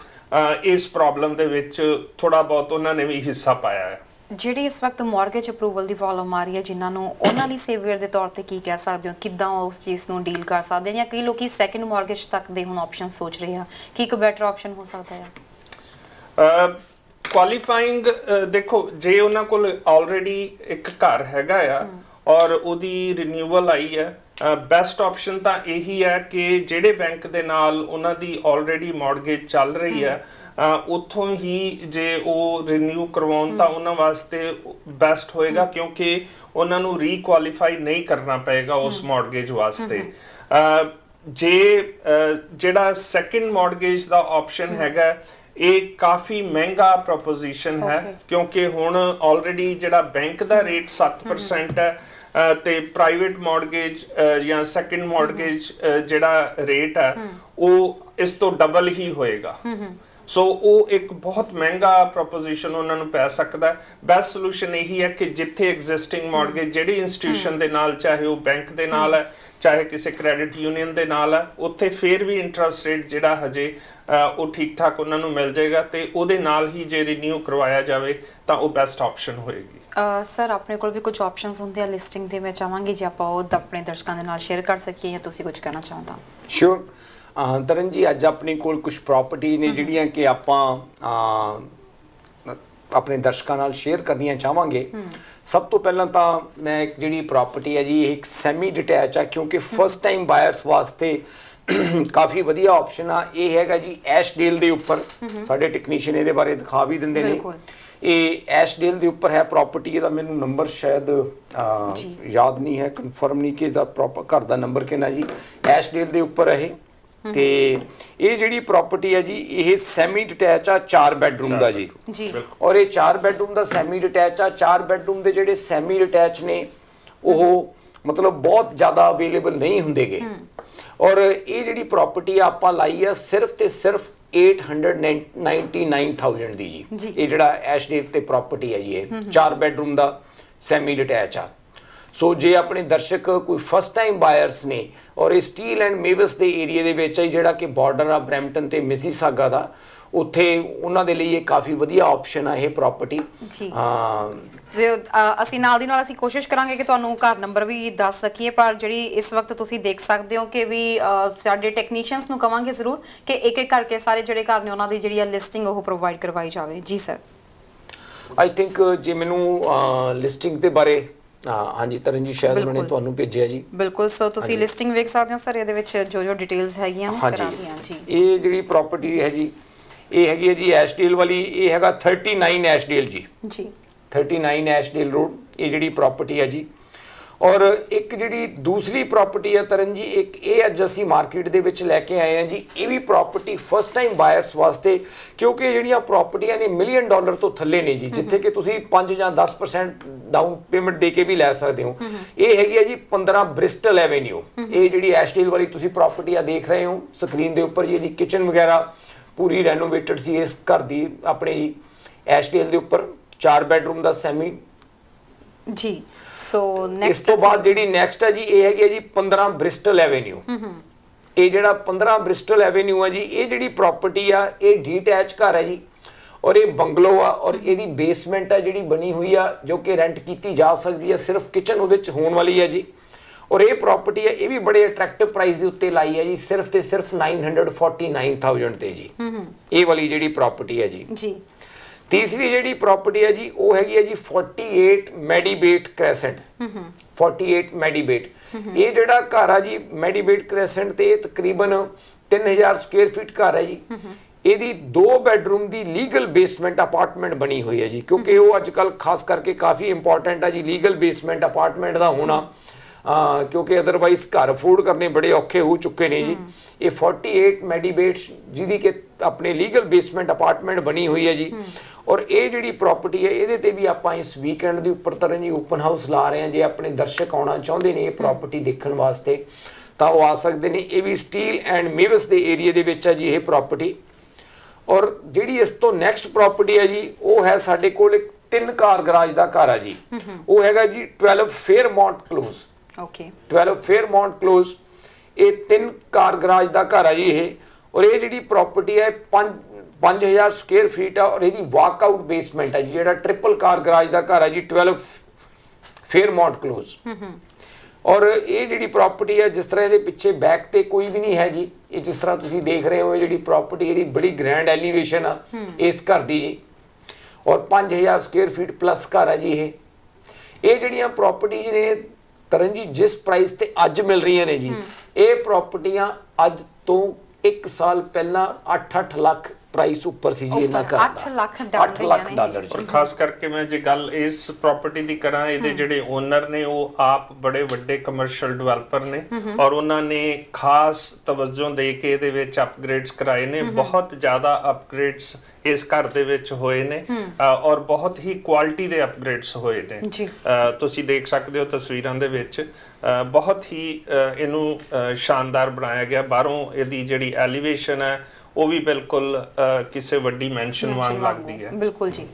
ਇਸ ਪ੍ਰੋਬਲਮ ਦੇ ਵਿੱਚ ਥੋੜਾ ਬਹੁਤ ਉਹਨਾਂ ਨੇ ਵੀ ਹਿੱਸਾ ਪਾਇਆ ਹੈ। ਜਿਹੜੀ ਇਸ ਵਕਤ ਮਾਰਗੇਜ ਅਪਰੂਵਲ ਦੀ ਪ੍ਰੋਬਲਮ ਆ ਰਹੀ ਹੈ, ਜਿਨ੍ਹਾਂ ਨੂੰ ਉਹਨਾਂ ਲਈ ਸੇਵੀਅਰ ਦੇ ਤੌਰ ਤੇ ਕੀ ਕਹਿ ਸਕਦੇ ਹੋ, ਕਿੱਦਾਂ ਉਸ ਚੀਜ਼ ਨੂੰ ਡੀਲ ਕਰ ਸਕਦੇ ਨੇ, ਜਾਂ ਕਈ ਲੋਕੀ ਸੈਕੰਡ ਮਾਰਗੇਜ ਤੱਕ ਦੇ ਹੁਣ ਆਪਸ਼ਨ ਸੋਚ ਰਹੇ ਆ ਕਿ ਇੱਕ ਬੈਟਰ ਆਪਸ਼ਨ ਹੋ ਸਕਦਾ ਹੈ? ਕੁਆਲੀਫਾਈਂਗ ਦੇਖੋ, ਜੇ ਉਹਨਾਂ ਕੋਲ ਆਲਰੇਡੀ ਇੱਕ ਘਰ ਹੈਗਾ ਆ ਔਰ ਉਹਦੀ ਰਿਨਿਊਵਲ ਆਈ ਹੈ, ਬੈਸਟ ਆਪਸ਼ਨ ਤਾਂ ਇਹੀ ਹੈ ਕਿ ਜਿਹੜੇ ਬੈਂਕ ਦੇ ਨਾਲ ਉਹਨਾਂ ਦੀ ਆਲਰੇਡੀ ਮਾਰਗੇਜ ਚੱਲ ਰਹੀ ਹੈ ਉੱਥੋਂ ਹੀ ਜੇ ਉਹ ਰਿਨਿਊ ਕਰਵਾਉਣ ਤਾਂ ਉਹਨਾਂ ਵਾਸਤੇ ਬੈਸਟ ਹੋਏਗਾ, ਕਿਉਂਕਿ ਉਹਨਾਂ ਨੂੰ ਰੀਕੁਆਲੀਫਾਈ ਨਹੀਂ ਕਰਨਾ ਪਏਗਾ ਉਸ ਮਾਰਗੇਜ ਵਾਸਤੇ। ਜੇ ਜਿਹੜਾ ਸੈਕੰਡ ਮਾਰਗੇਜ ਦਾ ਆਪਸ਼ਨ ਹੈਗਾ, ਇਹ ਕਾਫੀ ਮਹਿੰਗਾ ਪ੍ਰੋਪੋਜੀਸ਼ਨ ਹੈ, ਕਿਉਂਕਿ ਹੁਣ ਆਲਰੇਡੀ ਜਿਹੜਾ ਬੈਂਕ ਦਾ ਰੇਟ 7% ਹੈ ਤੇ ਪ੍ਰਾਈਵੇਟ ਮਾਰਗੇਜ ਜਾਂ ਸੈਕੰਡ ਮਾਰਗੇਜ ਜਿਹੜਾ ਰੇਟ ਹੈ ਉਹ ਇਸ ਤੋਂ ਡਬਲ ਹੀ ਹੋਏਗਾ। ਸੋ ਉਹ ਇੱਕ ਬਹੁਤ ਮਹਿੰਗਾ ਪ੍ਰੋਪੋਜੀਸ਼ਨ ਉਹਨਾਂ ਨੂੰ ਪੈ ਸਕਦਾ ਹੈ। ਬੈਸਟ ਸੋਲੂਸ਼ਨ ਇਹੀ ਹੈ ਕਿ ਜਿੱਥੇ ਐਗਜ਼ਿਸਟਿੰਗ ਮਾਰਗੇਜ ਜਿਹੜੀ ਇੰਸਟੀਟਿਊਸ਼ਨ ਦੇ ਨਾਲ, ਚਾਹੇ ਉਹ ਬੈਂਕ ਦੇ ਨਾਲ ਹੈ ਚਾਹੇ ਕਿਸੇ ਕ੍ਰੈਡਿਟ ਯੂਨੀਅਨ ਦੇ ਨਾਲ ਹੈ, ਉੱਥੇ ਫਿਰ ਵੀ ਇੰਟਰਸਟ ਰੇਟ ਜਿਹੜਾ ਹਜੇ ਉਹ ਠੀਕ ਠਾਕ ਉਹਨਾਂ ਨੂੰ ਮਿਲ ਜਾਏਗਾ ਤੇ ਉਹਦੇ ਨਾਲ ਹੀ ਜੇ ਰਿਨਿਊ ਕਰਵਾਇਆ ਜਾਵੇ ਤਾਂ ਉਹ ਬੈਸਟ ਆਪਸ਼ਨ ਹੋਏਗੀ। ਸਰ ਆਪਣੇ ਕੋਲ ਵੀ ਕੁਝ ਆਪਸ਼ਨਸ ਹੁੰਦੇ ਆ ਲਿਸਟਿੰਗ ਦੇ, ਮੈਂ ਚਾਹਾਂਗੀ ਜੇ ਆਪਾਂ ਉਹ ਆਪਣੇ ਦਰਸ਼ਕਾਂ ਦੇ ਨਾਲ ਸ਼ੇਅਰ ਕਰ ਸਕੀਏ, ਜਾਂ ਤੁਸੀਂ ਕੁਝ ਕਹਿਣਾ ਚਾਹੋ ਤਾਂ। ਸ਼ੋਰ ਤਰਨ ਜੀ, ਅੱਜ ਆਪਣੇ ਕੋਲ ਕੁਝ ਪ੍ਰਾਪਰਟੀ ਨੇ ਜਿਹੜੀਆਂ ਕਿ ਆਪਾਂ ਆਪਣੇ ਦਰਸ਼ਕਾਂ ਨਾਲ ਸ਼ੇਅਰ ਕਰਨੀਆਂ ਚਾਹਾਂਗੇ। ਸਭ ਤੋਂ ਪਹਿਲਾਂ ਤਾਂ ਮੈਂ ਜਿਹੜੀ ਪ੍ਰਾਪਰਟੀ ਹੈ ਜੀ, ਇਹ ਇੱਕ ਸੈਮੀ ਡਿਟੈਚ ਆ, ਕਿਉਂਕਿ ਫਸਟ ਟਾਈਮ ਬਾਇਰਸ ਵਾਸਤੇ ਕਾਫੀ ਵਧੀਆ ਆਪਸ਼ਨ ਆ। ਇਹ ਹੈਗਾ ਜੀ ਐਸ਼ਡੇਲ ਦੇ ਉੱਪਰ, ਸਾਡੇ ਟੈਕਨੀਸ਼ੀਅਨ ਇਹਦੇ ਬਾਰੇ ਦਿਖਾ ਵੀ ਦਿੰਦੇ ਨੇ। ਇਹ ਐਸ਼ਡੇਲ ਦੇ ਉੱਪਰ ਹੈ ਪ੍ਰਾਪਰਟੀ, ਇਹਦਾ ਮੈਨੂੰ ਨੰਬਰ ਸ਼ਾਇਦ ਯਾਦ ਨਹੀਂ ਹੈ, ਕਨਫਰਮ ਨਹੀਂ ਕਿ ਇਹਦਾ ਪ੍ਰੋਪਰ ਘਰ ਦਾ ਨੰਬਰ ਕਿੰਨਾ ਜੀ। ਐਸ਼ਡੇਲ ਦੇ ਉੱਪਰ ਇਹ ਤੇ ਇਹ ਜਿਹੜੀ ਪ੍ਰਾਪਰਟੀ ਹੈ ਜੀ, ਇਹ ਸੈਮੀ ਡਿਟੈਚ ਆ, 4 ਬੈਡਰੂਮ ਦਾ ਜੀ। ਔਰ ਇਹ 4 ਬੈਡਰੂਮ ਦਾ ਸੈਮੀ ਡਿਟੈਚ ਆ। 4 ਬੈਡਰੂਮ ਦੇ ਜਿਹੜੇ ਸੈਮੀ ਡਿਟੈਚ ਨੇ ਉਹ ਮਤਲਬ ਬਹੁਤ ਜ਼ਿਆਦਾ ਅਵੇਲੇਬਲ ਨਹੀਂ ਹੁੰਦੇਗੇ। ਔਰ ਇਹ ਜਿਹੜੀ ਪ੍ਰਾਪਰਟੀ ਆਪਾਂ ਲਾਈ ਆ ਸਿਰਫ ਤੇ ਸਿਰਫ 899,000 ਦੀ ਜੀ। ਇਹ ਜਿਹੜਾ ਐਸ਼ਡੇਲ ਤੇ ਪ੍ਰਾਪਰਟੀ ਹੈ ਜੀ, ਇਹ 4 ਬੈਡਰੂਮ ਦਾ ਸੈਮੀ ਡਿਟੈਚ ਆ। ਸੋ ਜੇ ਆਪਣੇ ਦਰਸ਼ਕ ਕੋਈ ਫਸਟ ਟਾਈਮ ਬਾਇਰਸ ਨੇ ਔਰ ਇਹ ਸਟੀਲ ਐਂਡ ਮੇਵਸ ਦੇ ਏਰੀਆ ਦੇ ਵਿੱਚ ਹੈ ਜਿਹੜਾ ਕਿ ਬਾਰਡਰ ਆ ਬਰੈਂਪਟਨ ਤੇ ਮਿਸੀਸਾਗਾ ਦਾ, ਉੱਥੇ ਉਹਨਾਂ ਦੇ ਲਈ ਇਹ ਕਾਫੀ ਵਧੀਆ ਆਪਸ਼ਨ ਆ ਇਹ ਪ੍ਰਾਪਰਟੀ। ਹਾਂ ਜੇ ਅਸੀਂ ਨਾਲ ਦੀ ਨਾਲ ਅਸੀਂ ਕੋਸ਼ਿਸ਼ ਕਰਾਂਗੇ ਕਿ ਤੁਹਾਨੂੰ ਘਰ ਨੰਬਰ ਵੀ ਦੱਸ ਸਕੀਏ, ਪਰ ਜਿਹੜੀ ਇਸ ਵਕਤ ਤੁਸੀਂ ਦੇਖ ਸਕਦੇ ਹੋ ਕਿ ਵੀ ਸਾਡੇ ਟੈਕਨੀਸ਼ੀਅਨਸ ਨੂੰ ਕਵਾਂਗੇ ਜ਼ਰੂਰ ਕਿ ਇੱਕ ਇੱਕ ਕਰਕੇ ਸਾਰੇ ਜਿਹੜੇ ਘਰ ਨੇ ਉਹਨਾਂ ਦੀ ਜਿਹੜੀ ਲਿਸਟਿੰਗ ਉਹ ਪ੍ਰੋਵਾਈਡ ਕਰਵਾਈ ਜਾਵੇ। ਜੀ ਸਰ, ਆਈ ਥਿੰਕ ਜੇ ਮੈਨੂੰ ਲਿਸਟਿੰਗ ਦੇ ਬਾਰੇ ਹਾਂਜੀ ਤਰਨ ਜੀ ਸ਼ਾਇਦ ਉਹਨਾਂ ਨੇ ਤੁਹਾਨੂੰ ਭੇਜਿਆ ਜੀ। ਬਿਲਕੁਲ, ਸੋ ਤੁਸੀਂ ਲਿਸਟਿੰਗ ਵੇਖ ਸਕਦੇ ਹੋ ਸਰ, ਇਹਦੇ ਵਿੱਚ ਜੋ ਡਿਟੇਲਸ ਹੈਗੀਆਂ ਕਰਾਂਗੀਆਂ ਜੀ। ਇਹ ਜਿਹੜੀ ਪ੍ਰਾਪਰਟੀ ਹੈ ਜੀ, ਇਹ ਹੈਗੀ ਹੈ ਜੀ ਐਸ਼ਡੇਲ ਵਾਲੀ, ਇਹ ਹੈਗਾ 39 ਐਸ਼ਡੇਲ ਜੀ 39 ਐਸ਼ਡੇਲ ਰੋਡ, ਇਹ ਜਿਹੜੀ ਪ੍ਰਾਪਰਟੀ ਹੈ ਜੀ। ਔਰ ਇੱਕ ਜਿਹੜੀ ਦੂਸਰੀ ਪ੍ਰਾਪਰਟੀ ਹੈ ਤਰਨ ਜੀ, ਇੱਕ ਇਹ ਅੱਜ ਅਸੀਂ ਮਾਰਕੀਟ ਦੇ ਵਿੱਚ ਲੈ ਕੇ ਆਏ ਹਾਂ ਜੀ। ਇਹ ਵੀ ਪ੍ਰਾਪਰਟੀ ਫਸਟ ਟਾਈਮ ਬਾਇਰਸ ਵਾਸਤੇ, ਕਿਉਂਕਿ ਜਿਹੜੀਆਂ ਪ੍ਰਾਪਰਟੀਆਂ ਨੇ $1 ਮਿਲੀਅਨ ਤੋਂ ਥੱਲੇ ਨੇ ਜੀ, ਜਿੱਥੇ ਕਿ ਤੁਸੀਂ 5 ਜਾਂ 10% ਡਾਊਨ ਪੇਮੈਂਟ ਦੇ ਕੇ ਵੀ ਲੈ ਸਕਦੇ ਹੋ। ਇਹ ਹੈਗੀ ਹੈ ਜੀ 15 ਬ੍ਰਿਸਟਲ ਐਵੇਨਿਊ। ਇਹ ਜਿਹੜੀ ਐਸ਼ਡੇਲ ਵਾਲੀ ਤੁਸੀਂ ਪ੍ਰਾਪਰਟੀ ਆ ਦੇਖ ਰਹੇ ਹੋ ਸਕਰੀਨ ਦੇ ਉੱਪਰ ਜੀ, ਇਹਦੀ ਕਿਚਨ ਵਗੈਰਾ ਪੂਰੀ ਰੈਨੋਵੇਟਡ ਸੀ ਇਸ ਘਰ ਦੀ ਆਪਣੇ ਜੀ ਐਸ਼ਡੇਲ ਦੇ ਉੱਪਰ, 4 ਬੈਡਰੂਮ ਦਾ ਸੈਮੀ ਜੀ। ਸੋ ਨੈਕਸਟ ਇਸ ਤੋਂ ਬਾਅਦ ਜਿਹੜੀ ਨੈਕਸਟ ਹੈ ਜੀ, ਇਹ ਹੈਗੀ ਹੈ ਜੀ 15 ਬ੍ਰਿਸਟਲ ਐਵੇਨਿਊ। ਇਹ ਜਿਹੜਾ 15 ਬ੍ਰਿਸਟਲ ਐਵੇਨਿਊ ਹੈ ਜੀ, ਇਹ ਜਿਹੜੀ ਪ੍ਰਾਪਰਟੀ ਆ ਇਹ ਡੀਟੈਚ ਘਰ ਹੈ ਜੀ, ਔਰ ਇਹ ਬੰਗਲੋ ਆ, ਔਰ ਇਹਦੀ ਬੇਸਮੈਂਟ ਹੈ ਜਿਹੜੀ ਬਣੀ ਹੋਈ ਆ ਜੋ ਕਿ ਰੈਂਟ ਕੀਤੀ ਜਾ ਸਕਦੀ ਹੈ, ਸਿਰਫ ਕਿਚਨ ਉਹਦੇ ਚ ਹੋਣ ਵਾਲੀ ਹੈ ਜੀ। ਔਰ ਇਹ ਪ੍ਰਾਪਰਟੀ ਹੈ ਇਹ ਵੀ ਬੜੇ ਅਟਰੈਕਟਿਵ ਪ੍ਰਾਈਸ ਦੇ ਉੱਤੇ ਲਾਈ ਹੈ ਜੀ, ਸਿਰਫ ਤੇ ਸਿਰਫ 949,000 ਤੇ ਜੀ। ਇਹ ਵਾਲੀ ਜਿਹੜੀ ਪ੍ਰਾਪਰਟੀ ਹੈ ਜੀ। ਤੀਸਰੀ ਜਿਹੜੀ ਪ੍ਰਾਪਰਟੀ ਹੈ ਜੀ, ਉਹ ਹੈਗੀ ਹੈ ਜੀ 48 ਮੈਡੀਬੇਟ ਕ੍ਰੈਸੈਂਟ। 48 ਮੈਡੀਬੇਟ, ਇਹ ਜਿਹੜਾ ਘਰ ਆ ਜੀ ਮੈਡੀਬੇਟ ਕ੍ਰੈਸੈਂਟ ਤੇ ਤਕਰੀਬਨ 3000 ਸਕੁਅਰ ਫੀਟ ਘਰ ਹੈ ਜੀ। ਇਹਦੀ 2 ਬੈਡਰੂਮ ਦੀ ਲੀਗਲ ਬੇਸਮੈਂਟ ਅਪਾਰਟਮੈਂਟ ਬਣੀ ਹੋਈ ਹੈ ਜੀ, ਕਿਉਂਕਿ ਉਹ ਅੱਜ ਕੱਲ ਖਾਸ ਕਰਕੇ ਕਾਫੀ ਇੰਪੋਰਟੈਂਟ ਹੈ ਜੀ ਲੀਗਲ ਬੇਸਮੈਂਟ ਅਪਾਰਟਮੈਂਟ ਦਾ ਹੋਣਾ, ਕਿਉਂਕਿ ਅਦਰਵਾਈਜ਼ ਘਰ ਅਫੋਰਡ ਕਰਨੇ ਬੜੇ ਔਖੇ ਹੋ ਚੁੱਕੇ ਨੇ ਜੀ। ਇਹ 48 ਮੈਡੀਬੇਟ ਜਿਹਦੀ ਕਿ ਆਪਣੇ ਲੀਗਲ ਬੇਸਮੈਂਟ ਅਪਾਰਟਮੈਂਟ ਬਣੀ ਹੋਈ ਹੈ ਜੀ। ਔਰ ਇਹ ਜਿਹੜੀ ਪ੍ਰਾਪਰਟੀ ਹੈ ਇਹਦੇ ਤੇ ਵੀ ਆਪਾਂ ਇਸ ਵੀਕਐਂਡ ਦੇ ਉੱਪਰ ਤਰਨ ਜੀ ਓਪਨ ਹਾਊਸ ਲਾ ਰਹੇ ਹਾਂ। ਜੇ ਆਪਣੇ ਦਰਸ਼ਕ ਆਉਣਾ ਚਾਹੁੰਦੇ ਨੇ ਇਹ ਪ੍ਰਾਪਰਟੀ ਦੇਖਣ ਵਾਸਤੇ ਤਾਂ ਉਹ ਆ ਸਕਦੇ ਨੇ। ਇਹ ਵੀ ਸਟੀਲ ਐਂਡ ਮੇਵਸ ਦੇ ਏਰੀਆ ਦੇ ਵਿੱਚ ਹੈ ਜੀ ਇਹ ਪ੍ਰਾਪਰਟੀ। ਔਰ ਜਿਹੜੀ ਇਸ ਤੋਂ ਨੈਕਸਟ ਪ੍ਰਾਪਰਟੀ ਹੈ ਜੀ, ਉਹ ਹੈ ਸਾਡੇ ਕੋਲ ਇੱਕ 3 ਕਾਰ ਗਰਾਜ ਦਾ ਘਰ ਹੈ ਜੀ। ਉਹ ਹੈਗਾ ਜੀ 12 ਫੇਅਰਮਾਉਂਟ ਕਲੋਜ਼। 12 ਫੇਅਰਮਾਉਂਟ ਕਲੋਜ਼, ਇਹ 3 ਕਾਰ ਗਰਾਜ ਦਾ ਘਰ ਹੈ ਜੀ ਇਹ। ਔਰ ਇਹ ਜਿਹੜੀ ਪ੍ਰਾਪਰਟੀ ਹੈ 5000 ਸਕੁਅਰ ਫੀਟ ਆ, ਔਰ ਇਹਦੀ ਵਾਕਆਊਟ ਬੇਸਮੈਂਟ ਹੈ ਜੀ। ਜਿਹੜਾ ਟ੍ਰਿਪਲ ਕਾਰ ਗਰਾਜ ਦਾ ਘਰ ਹੈ ਜੀ 12 ਫੇਅਰਮਾਉਂਟ ਕਲੋਜ਼। ਔਰ ਇਹ ਜਿਹੜੀ ਪ੍ਰਾਪਰਟੀ ਹੈ, ਜਿਸ ਤਰ੍ਹਾਂ ਇਹਦੇ ਪਿੱਛੇ ਬੈਕ ਤੇ ਕੋਈ ਵੀ ਨਹੀਂ ਹੈ ਜੀ, ਇਹ ਜਿਸ ਤਰ੍ਹਾਂ ਤੁਸੀਂ ਦੇਖ ਰਹੇ ਹੋ, ਇਹ ਜਿਹੜੀ ਪ੍ਰਾਪਰਟੀ ਇਹਦੀ ਬੜੀ ਗ੍ਰੈਂਡ ਐਲੀਵੇਸ਼ਨ ਆ ਇਸ ਘਰ ਦੀ ਜੀ। ਔਰ 5000 ਸਕੁਅਰ ਫੀਟ ਪਲੱਸ ਘਰ ਹੈ ਜੀ ਇਹ। ਇਹ ਜਿਹੜੀਆਂ ਪ੍ਰਾਪਰਟੀਜ਼ ਨੇ ਤਰਨ ਜੀ ਜਿਸ ਪ੍ਰਾਈਸ ਤੇ ਅੱਜ ਮਿਲ ਰਹੀਆਂ ਨੇ ਜੀ, ਇਹ ਪ੍ਰਾਪਰਟੀਆਂ ਅੱਜ ਤੋਂ 1 ਸਾਲ ਪਹਿਲਾਂ 8-8 ਲੱਖ ਪ੍ਰਾਈਸ ਉੱਪਰ ਸੀ ਜੀ ਇਹਨਾਂ ਘਰ ਦਾ। 8 ਲੱਖ ਡਾਲਰ ਜੀ। ਔਰ ਖਾਸ ਕਰਕੇ ਮੈਂ ਜੇ ਗੱਲ ਇਸ ਪ੍ਰਾਪਰਟੀ ਦੀ ਕਰਾਂ, ਇਹਦੇ ਜਿਹੜੇ ਓਨਰ ਨੇ ਉਹ ਆਪ ਬੜੇ ਵੱਡੇ ਕਮਰਸ਼ੀਅਲ ਡਿਵੈਲਪਰ ਨੇ, ਔਰ ਉਹਨਾਂ ਨੇ ਖਾਸ ਤਵੱਜੋ ਦੇ ਕੇ ਇਹਦੇ ਵਿੱਚ ਅਪਗ੍ਰੇਡਸ ਕਰਾਏ ਨੇ। ਬਹੁਤ ਜ਼ਿਆਦਾ ਅਪਗ੍ਰੇਡਸ ਇਸ ਘਰ ਦੇ ਵਿੱਚ ਹੋਏ ਨੇ, ਔਰ ਬਹੁਤ ਹੀ ਕੁਆਲਿਟੀ ਦੇ ਅਪਗ੍ਰੇਡਸ ਹੋਏ ਨੇ। ਤੁਸੀਂ ਦੇਖ ਸਕਦੇ ਹੋ ਤਸਵੀਰਾਂ ਦੇ ਵਿੱਚ, ਬਹੁਤ ਹੀ ਇਹਨੂੰ ਸ਼ਾਨਦਾਰ ਬਣਾਇਆ ਗਿਆ। ਬਾਹਰੋਂ ਇਹਦੀ ਜਿਹੜੀ ਐਲੀਵੇਸ਼ਨ ਹੈ ਉਹ ਵੀ ਬਿਲਕੁਲ ਕਿਸੇ ਵੱਡੀ ਮੈਂਸ਼ਨ ਵਾਂਗ ਲੱਗਦੀ ਹੈ। ਬਿਲਕੁਲ ਜੀ।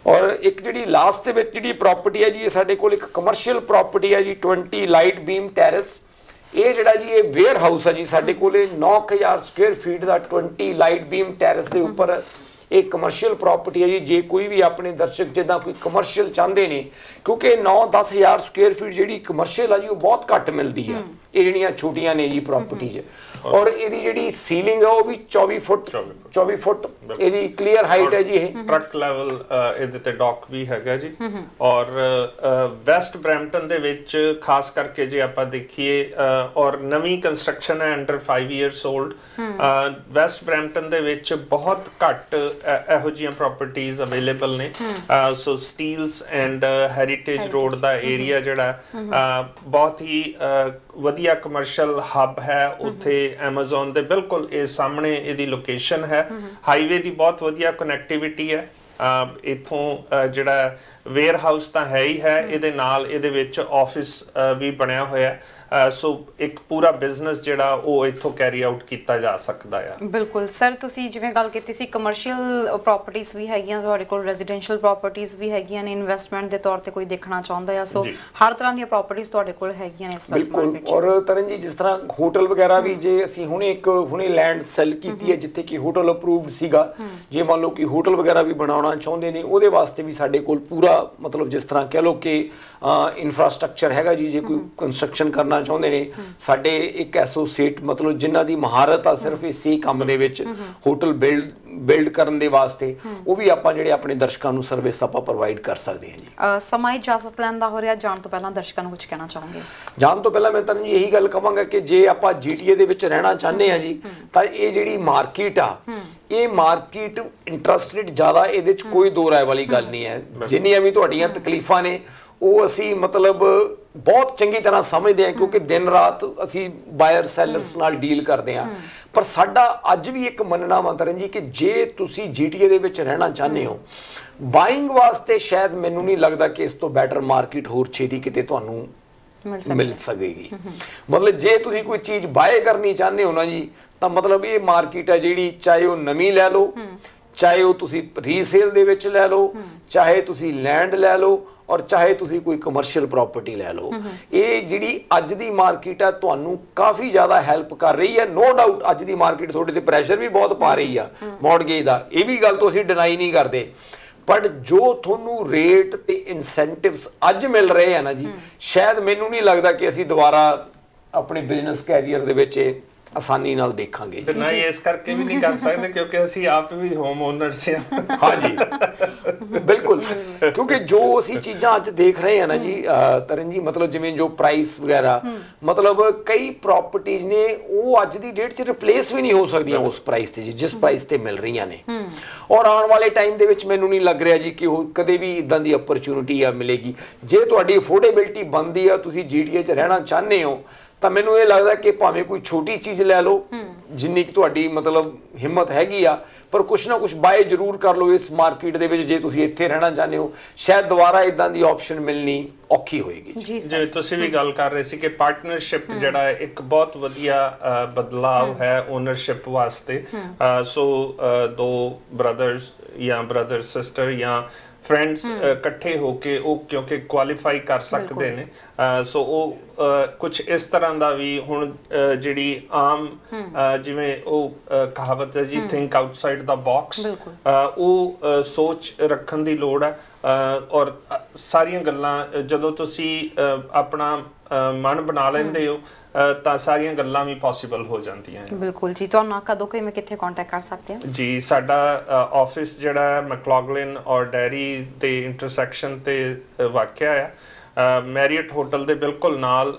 ਔਰ ਇੱਕ ਜਿਹੜੀ ਲਾਸਟ ਦੇ ਵਿੱਚ ਜਿਹੜੀ ਪ੍ਰਾਪਰਟੀ ਹੈ ਜੀ, ਇਹ ਸਾਡੇ ਕੋਲ ਇੱਕ ਕਮਰਸ਼ੀਅਲ ਪ੍ਰਾਪਰਟੀ ਹੈ ਜੀ 20 ਲਾਈਟ ਬੀਮ ਟੈਰੇਸ। ਇਹ ਜਿਹੜਾ ਜੀ ਇਹ ਵੇਅਰ ਹਾਊਸ ਹੈ ਜੀ ਸਾਡੇ ਕੋਲ 9000 ਸਕੁਅਰ ਫੀਟ ਦਾ 20 ਲਾਈਟ ਬੀਮ ਟੈਰੇਸ ਦੇ ਉੱਪਰ ਇਹ ਕਮਰਸ਼ੀਅਲ ਪ੍ਰਾਪਰਟੀ ਹੈ ਜੀ। ਜੇ ਕੋਈ ਵੀ ਆਪਣੇ ਦਰਸ਼ਕ ਜਿੱਦਾਂ ਕੋਈ ਕਮਰਸ਼ੀਅਲ ਚਾਹੁੰਦੇ ਨੇ, ਕਿਉਂਕਿ 9-10,000 ਸਕੁਅਰ ਫੀਟ ਜਿਹੜੀ ਕਮਰਸ਼ੀਅਲ ਆ ਜੀ ਉਹ ਬਹੁਤ ਘੱਟ ਮਿਲਦੀ ਆ, ਇਹ ਜਿਹੜੀਆਂ ਛੋਟੀਆਂ ਨੇ ਜੀ ਪ੍ਰਾਪਰਟੀਜ਼। ਔਰ ਇਹਦੀ ਜਿਹੜੀ ਸੀਲਿੰਗ ਹੈ ਉਹ ਵੀ 24 ਫੁੱਟ ਇਹਦੀ ਕਲੀਅਰ ਹਾਈਟ ਹੈ ਜੀ। ਇਹ ਟਰੱਕ ਲੈਵਲ ਇਹਦੇ ਤੇ ਡੌਕ ਵੀ ਹੈਗਾ ਜੀ। ਔਰ ਵੈਸਟ ਬਰੈਂਪਟਨ ਦੇ ਵਿੱਚ ਖਾਸ ਕਰਕੇ ਜੇ ਆਪਾਂ ਦੇਖੀਏ, ਔਰ ਨਵੀਂ ਕੰਸਟਰਕਸ਼ਨ ਹੈ under 5 years old, west Brampton ਦੇ ਵਿੱਚ ਬਹੁਤ ਘੱਟ ਇਹੋ ਜਿਹੀਆਂ ਪ੍ਰਾਪਰਟੀਆਂ ਅਵੇਲੇਬਲ ਨੇ। So Steeles and heritage road ਦਾ ਏਰੀਆ ਜਿਹੜਾ ਬਹੁਤ ਹੀ ਵਧੀਆ ਕਮਰਸ਼ੀਅਲ ਹੱਬ ਹੈ। ਉੱਥੇ ਐਮਾਜ਼ਨ ਦੇ ਬਿਲਕੁਲ ਇਹ ਸਾਹਮਣੇ ਇਹਦੀ ਲੋਕੇਸ਼ਨ ਹੈ। ਹਾਈਵੇ ਦੀ ਬਹੁਤ ਵਧੀਆ ਕਨੈਕਟੀਵਿਟੀ ਹੈ। ਇਥੋਂ ਜਿਹੜਾ ਵੇਅਰ ਹਾਊਸ ਤਾਂ ਹੈ ਹੀ ਹੈ, ਇਹਦੇ ਨਾਲ ਇਹਦੇ ਵਿੱਚ ਆਫਿਸ ਵੀ ਬਣਿਆ ਹੋਇਆ। ਸੋ ਇੱਕ ਪੂਰਾ ਬਿਜ਼ਨਸ ਜਿਹੜਾ ਉਹ ਇੱਥੋਂ ਕੈਰੀ ਆਊਟ ਕੀਤਾ ਜਾ ਸਕਦਾ ਆ। ਬਿਲਕੁਲ ਸਰ, ਤੁਸੀਂ ਜਿਵੇਂ ਗੱਲ ਕੀਤੀ ਸੀ ਕਮਰਸ਼ੀਅਲ ਪ੍ਰਾਪਰਟੀਆਂ ਵੀ ਹੈਗੀਆਂ ਤੁਹਾਡੇ ਕੋਲ, ਰੈਜ਼ੀਡੈਂਸ਼ੀਅਲ ਪ੍ਰਾਪਰਟੀਆਂ ਵੀ ਹੈਗੀਆਂ ਨੇ, ਇਨਵੈਸਟਮੈਂਟ ਦੇ ਤੌਰ ਤੇ ਕੋਈ ਦੇਖਣਾ ਚਾਹੁੰਦਾ ਆ, ਸੋ ਹਰ ਤਰ੍ਹਾਂ ਦੀਆਂ ਪ੍ਰਾਪਰਟੀਆਂ ਤੁਹਾਡੇ ਕੋਲ ਹੈਗੀਆਂ ਨੇ ਇਸ ਵਕਤ ਬਿਲਕੁਲ। ਔਰ ਤਰਨ ਜੀ, ਜਿਸ ਤਰ੍ਹਾਂ ਹੋਟਲ ਵਗੈਰਾ ਵੀ, ਜੇ ਅਸੀਂ ਹੁਣੇ ਲੈਂਡ ਸੈਲ ਕੀਤੀ ਹੈ ਜਿੱਥੇ ਕਿ ਹੋਟਲ ਅਪਰੂਵਡ ਸੀਗਾ, ਜੇ ਮੰਨ ਲਓ ਕਿ ਹੋਟਲ ਵਗੈਰਾ ਵੀ ਬਣਾਉਣਾ ਚਾਹੁੰਦੇ ਨੇ, ਉਹਦੇ ਵਾਸਤੇ ਵੀ ਸਾਡੇ ਕੋਲ ਪੂਰਾ ਮਤਲਬ ਜਿਸ ਤਰ੍ਹਾਂ ਕਹਿ ਲਓ ਕਿ ਇਨਫਰਾਸਟ੍ਰਕਚਰ ਹੈਗਾ ਜੀ। ਜੇ ਕੋਈ ਕੰਸਟਰਕਸ਼ਨ ਕਰਨਾ ਚਾਹੁੰਦੇ ਨੇ, ਸਾਡੇ ਇੱਕ ਐਸੋਸੀਏਟ ਮਤਲਬ ਜਿਨ੍ਹਾਂ ਦੀ ਮਹਾਰਤ ਆ ਸਿਰਫ ਇਸੇ ਕੰਮ ਦੇ ਵਿੱਚ, ਹੋਟਲ ਬਿਲਡ ਕਰਨ ਦੇ ਵਾਸਤੇ, ਉਹ ਵੀ ਆਪਾਂ ਜਿਹੜੇ ਆਪਣੇ ਦਰਸ਼ਕਾਂ ਨੂੰ ਸਰਵਿਸ ਆਪਾਂ ਪ੍ਰੋਵਾਈਡ ਕਰ ਸਕਦੇ ਹਾਂ ਜੀ। ਸਮਾਂ ਇਜਾਜ਼ਤ ਲੈਣ ਦਾ ਹੋ ਰਿਹਾ, ਜਾਣ ਤੋਂ ਪਹਿਲਾਂ ਦਰਸ਼ਕਾਂ ਨੂੰ ਕੁਝ ਕਹਿਣਾ ਚਾਹੋਗੇ? ਜਾਣ ਤੋਂ ਪਹਿਲਾਂ ਮੈਂ ਤਰਨ ਜੀ ਇਹੀ ਗੱਲ ਕਹਾਂਗਾ ਕਿ ਜੇ ਆਪਾਂ GTA ਦੇ ਵਿੱਚ ਰਹਿਣਾ ਚਾਹੁੰਦੇ ਆ ਜੀ, ਤਾਂ ਇਹ ਜਿਹੜੀ ਮਾਰਕੀਟ ਆ, ਇਹ ਮਾਰਕੀਟ ਇੰਟਰਸਟ ਰੇਟ ਜ਼ਿਆਦਾ, ਇਹਦੇ 'ਚ ਕੋਈ ਦੋ ਰਾਏ ਵਾਲੀ ਗੱਲ ਨਹੀਂ ਹੈ। ਜਿੰਨੀਆਂ ਵੀ ਤੁਹਾਡੀਆਂ ਤਕਲੀਫਾਂ ਨੇ ਉਹ ਅਸੀਂ ਮਤਲਬ ਬਹੁਤ ਚੰਗੀ ਤਰ੍ਹਾਂ ਸਮਝਦੇ ਹਾਂ, ਕਿਉਂਕਿ ਦਿਨ ਰਾਤ ਅਸੀਂ ਬਾਇਰ ਸੈਲਰਸ ਨਾਲ ਡੀਲ ਕਰਦੇ ਹਾਂ। ਪਰ ਸਾਡਾ ਅੱਜ ਵੀ ਇੱਕ ਮੰਨਣਾ ਵਾ ਤਰਨ ਜੀ ਕਿ ਜੇ ਤੁਸੀਂ GTA ਦੇ ਵਿੱਚ ਰਹਿਣਾ ਚਾਹੁੰਦੇ ਹੋ, ਬਾਇੰਗ ਵਾਸਤੇ ਸ਼ਾਇਦ ਮੈਨੂੰ ਨਹੀਂ ਲੱਗਦਾ ਕਿ ਇਸ ਤੋਂ ਬੈਟਰ ਮਾਰਕੀਟ ਹੋਰ ਛੇਤੀ ਕਿਤੇ ਤੁਹਾਨੂੰ ਮਿਲ ਸਕੇਗੀ। ਮਤਲਬ ਜੇ ਤੁਸੀਂ ਕੋਈ ਚੀਜ਼ ਬਾਏ ਕਰਨੀ ਚਾਹੁੰਦੇ ਹੋ ਨਾ ਜੀ, ਤਾਂ ਮਤਲਬ ਇਹ ਮਾਰਕੀਟ ਹੈ ਜਿਹੜੀ, ਚਾਹੇ ਉਹ ਨਵੀਂ ਲੈ ਲਓ, ਚਾਹੇ ਉਹ ਤੁਸੀਂ ਰੀਸੇਲ ਦੇ ਵਿੱਚ ਲੈ ਲਓ, ਚਾਹੇ ਤੁਸੀਂ ਲੈਂਡ ਲੈ ਲਓ, ਔਰ ਚਾਹੇ ਤੁਸੀਂ ਕੋਈ ਕਮਰਸ਼ੀਅਲ ਪ੍ਰਾਪਰਟੀ ਲੈ ਲਓ। ਇਹ ਜਿਹੜੀ ਅੱਜ ਦੀ ਮਾਰਕੀਟ ਆ ਤੁਹਾਨੂੰ ਕਾਫੀ ਜ਼ਿਆਦਾ ਹੈਲਪ ਕਰ ਰਹੀ ਹੈ। ਨੋ ਡਾਊਟ ਅੱਜ ਦੀ ਮਾਰਕੀਟ ਤੁਹਾਡੇ ਤੇ ਪ੍ਰੈਸ਼ਰ ਵੀ ਬਹੁਤ ਪਾ ਰਹੀ ਆ ਮੌਰਗੇਜ ਦਾ, ਇਹ ਵੀ ਗੱਲ ਤੋਂ ਅਸੀਂ ਡਿਨਾਈ ਨਹੀਂ ਕਰਦੇ। ਪਰ ਜੋ ਤੁਹਾਨੂੰ ਰੇਟ ਤੇ ਇਨਸੈਂਟਿਵਸ ਅੱਜ ਮਿਲ ਰਹੇ ਆ ਨਾ ਜੀ, ਸ਼ਾਇਦ ਮੈਨੂੰ ਨਹੀਂ ਲੱਗਦਾ ਕਿ ਅਸੀਂ ਦੁਬਾਰਾ ਆਪਣੇ ਬਿਜ਼ਨਸ ਕੈਰੀਅਰ ਦੇ ਵਿੱਚ ਆਸਾਨੀ ਨਾਲ ਦੇਖਾਂਗੇ। ਨਾ ਇਸ ਕਰਕੇ ਵੀ ਨਹੀਂ ਕਰ ਸਕਦੇ ਕਿਉਂਕਿ ਅਸੀਂ ਆਪ ਵੀ ਹੋਮ ਓਨਰਸ ਹਾਂ। ਹਾਂਜੀ ਬਿਲਕੁਲ, ਕਿਉਂਕਿ ਜੋ ਅਸੀਂ ਚੀਜ਼ਾਂ ਅੱਜ ਦੇਖ ਰਹੇ ਹਾਂ ਨਾ ਜੀ ਤਰਨ ਜੀ, ਮਤਲਬ ਜਿਵੇਂ ਜੋ ਪ੍ਰਾਈਸ ਵਗੈਰਾ, ਮਤਲਬ ਕਈ ਪ੍ਰਾਪਰਟੀਆਂ ਨੇ ਉਹ ਅੱਜ ਦੀ ਡੇਟ 'ਚ ਰਿਪਲੇਸ ਵੀ ਨਹੀਂ ਹੋ ਸਕਦੀਆਂ ਉਸ ਪ੍ਰਾਈਸ ਤੇ ਜੀ, ਜਿਸ ਪ੍ਰਾਈਸ ਤੇ ਮਿਲ ਰਹੀਆਂ ਨੇ। ਔਰ ਆਉਣ ਵਾਲੇ ਟਾਈਮ ਦੇ ਵਿੱਚ ਮੈਨੂੰ ਨਹੀਂ ਲੱਗ ਰਿਹਾ ਜੀ ਕਿ ਉਹ ਕਦੇ ਵੀ ਇਦਾਂ ਦੀ ਅਪਰਚੂਨਿਟੀ ਆ ਮਿਲੇਗੀ। ਜੇ ਤੁਹਾਡੀ ਅਫੋਰਡੇਬਿਲਟੀ ਬਣਦੀ ਆ, ਤੁਸੀਂ GTA 'ਚ ਰਹਿਣਾ ਚਾਹੁੰਦੇ ਹੋ, ਤਾਂ ਮੈਨੂੰ ਇਹ ਲੱਗਦਾ ਕਿ ਭਾਵੇਂ ਕੋਈ ਛੋਟੀ ਚੀਜ਼ ਲੈ ਲਓ ਜਿੰਨੀ ਕਿ ਤੁਹਾਡੀ ਮਤਲਬ ਹਿੰਮਤ ਹੈਗੀ ਆ, ਪਰ ਕੁਛ ਨਾ ਕੁਛ ਬਾਏ ਜ਼ਰੂਰ ਕਰ ਲਓ ਇਸ ਮਾਰਕੀਟ ਦੇ ਵਿੱਚ। ਜੇ ਤੁਸੀਂ ਇੱਥੇ ਰਹਿਣਾ ਚਾਹੁੰਦੇ ਹੋ, ਸ਼ਾਇਦ ਦੁਬਾਰਾ ਇਦਾਂ ਦੀ ਆਪਸ਼ਨ ਮਿਲਣੀ ਔਖੀ ਹੋਏਗੀ। ਜਿਵੇਂ ਤੁਸੀਂ ਵੀ ਗੱਲ ਕਰ ਰਹੇ ਸੀ ਕਿ ਪਾਰਟਨਰਸ਼ਿਪ ਜਿਹੜਾ ਇੱਕ ਬਹੁਤ ਵਧੀਆ ਬਦਲਾਵ ਹੈ ਓਨਰਸ਼ਿਪ ਵਾਸਤੇ। ਸੋ ਦੋ ਬ੍ਰਦਰਸ ਜਾਂ ਬ੍ਰਦਰ ਸਿਸਟਰ ਜਾਂ ਫਰੈਂਡਸ ਇਕੱਠੇ ਹੋ ਕੇ ਉਹ ਕਿਉਂਕਿ ਕੁਆਲੀਫਾਈ ਕਰ ਸਕਦੇ ਨੇ। ਸੋ ਉਹ ਕੁਝ ਇਸ ਤਰ੍ਹਾਂ ਦਾ ਵੀ ਹੁਣ ਜਿਹੜੀ ਆਮ ਜਿਵੇਂ ਉਹ ਕਹਾਵਤ ਹੈ ਜੀ, ਥਿੰਕ ਆਊਟਸਾਈਡ ਦਾ ਬਾਕਸ, ਉਹ ਸੋਚ ਰੱਖਣ ਦੀ ਲੋੜ ਹੈ। ਔਰ ਸਾਰੀਆਂ ਗੱਲਾਂ ਜਦੋਂ ਤੁਸੀਂ ਆਪਣਾ ਮਨ ਬਣਾ ਲੈਂਦੇ ਹੋ ਤਾਂ ਸਾਰੀਆਂ ਗੱਲਾਂ ਵੀ ਪੋਸੀਬਲ ਹੋ ਜਾਂਦੀਆਂ ਹਨ। ਬਿਲਕੁਲ ਜੀ। ਤੁਹਾਨੂੰ ਕਦੋਂ ਕਿਵੇਂ ਕਿੱਥੇ ਕੰਟੈਕਟ ਕਰ ਸਕਦੇ ਹਾਂ ਜੀ? ਸਾਡਾ ਆਫਿਸ ਜਿਹੜਾ ਹੈ ਮੈਕਲੌਗਲਿਨ ਔਰ ਡੈਰੀ ਦੇ ਇੰਟਰਸੈਕਸ਼ਨ ਤੇ ਵਾਕਿਆ ਹੈ, ਮੈਰੀਅਟ ਹੋਟਲ ਦੇ ਬਿਲਕੁਲ ਨਾਲ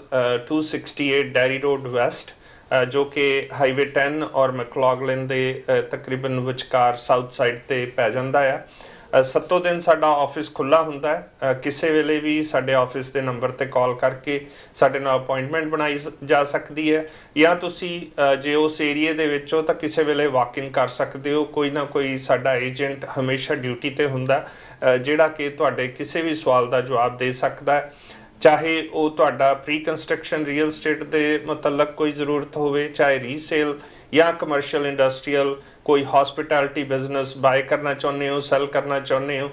268 ਡੈਰੀ ਰੋਡ ਵੈਸਟ, ਜੋ ਕਿ ਹਾਈਵੇ 10 ਔਰ ਮੈਕਲੌਗਲਿਨ ਦੇ ਤਕਰੀਬਨ ਵਿਚਕਾਰ ਸਾਊਥ ਸਾਈਡ ਤੇ ਪੈ ਜਾਂਦਾ ਹੈ। 7 ਦਿਨ ਸਾਡਾ ਆਫਿਸ ਖੁੱਲਾ ਹੁੰਦਾ ਹੈ। ਕਿਸੇ ਵੇਲੇ ਵੀ ਸਾਡੇ ਆਫਿਸ ਦੇ ਨੰਬਰ ਤੇ ਕਾਲ ਕਰਕੇ ਸਾਡੇ ਨਾਲ ਅਪਾਇੰਟਮੈਂਟ ਬਣਾਈ ਜਾ ਸਕਦੀ ਹੈ, ਜਾਂ ਤੁਸੀਂ ਜੇ ਉਸ ਏਰੀਏ ਦੇ ਵਿੱਚ ਹੋ ਤਾਂ ਕਿਸੇ ਵੇਲੇ ਵਾਕ ਇਨ ਕਰ ਸਕਦੇ ਹੋ। ਕੋਈ ਨਾ ਕੋਈ ਸਾਡਾ ਏਜੰਟ ਹਮੇਸ਼ਾ ਡਿਊਟੀ ਤੇ ਹੁੰਦਾ ਜਿਹੜਾ ਕਿ ਤੁਹਾਡੇ ਕਿਸੇ ਵੀ ਸਵਾਲ ਦਾ ਜਵਾਬ ਦੇ ਸਕਦਾ ਹੈ, ਚਾਹੇ ਉਹ ਤੁਹਾਡਾ ਪ੍ਰੀ ਕੰਸਟਰਕਸ਼ਨ ਰੀਅਲ ਸਟੇਟ ਦੇ ਮੁਤਲਕ ਕੋਈ ਜ਼ਰੂਰਤ ਹੋਵੇ, ਚਾਹੇ ਰੀਸੇਲ ਜਾਂ ਕਮਰਸ਼ੀਅਲ ਇੰਡਸਟਰੀਅਲ, ਕੋਈ ਹਸਪਿਟੈਲਿਟੀ ਬਿਜ਼ਨਸ ਬਾਏ ਕਰਨਾ ਚਾਹੁੰਦੇ ਹੋ, ਸੈਲ ਕਰਨਾ ਚਾਹੁੰਦੇ ਹੋ।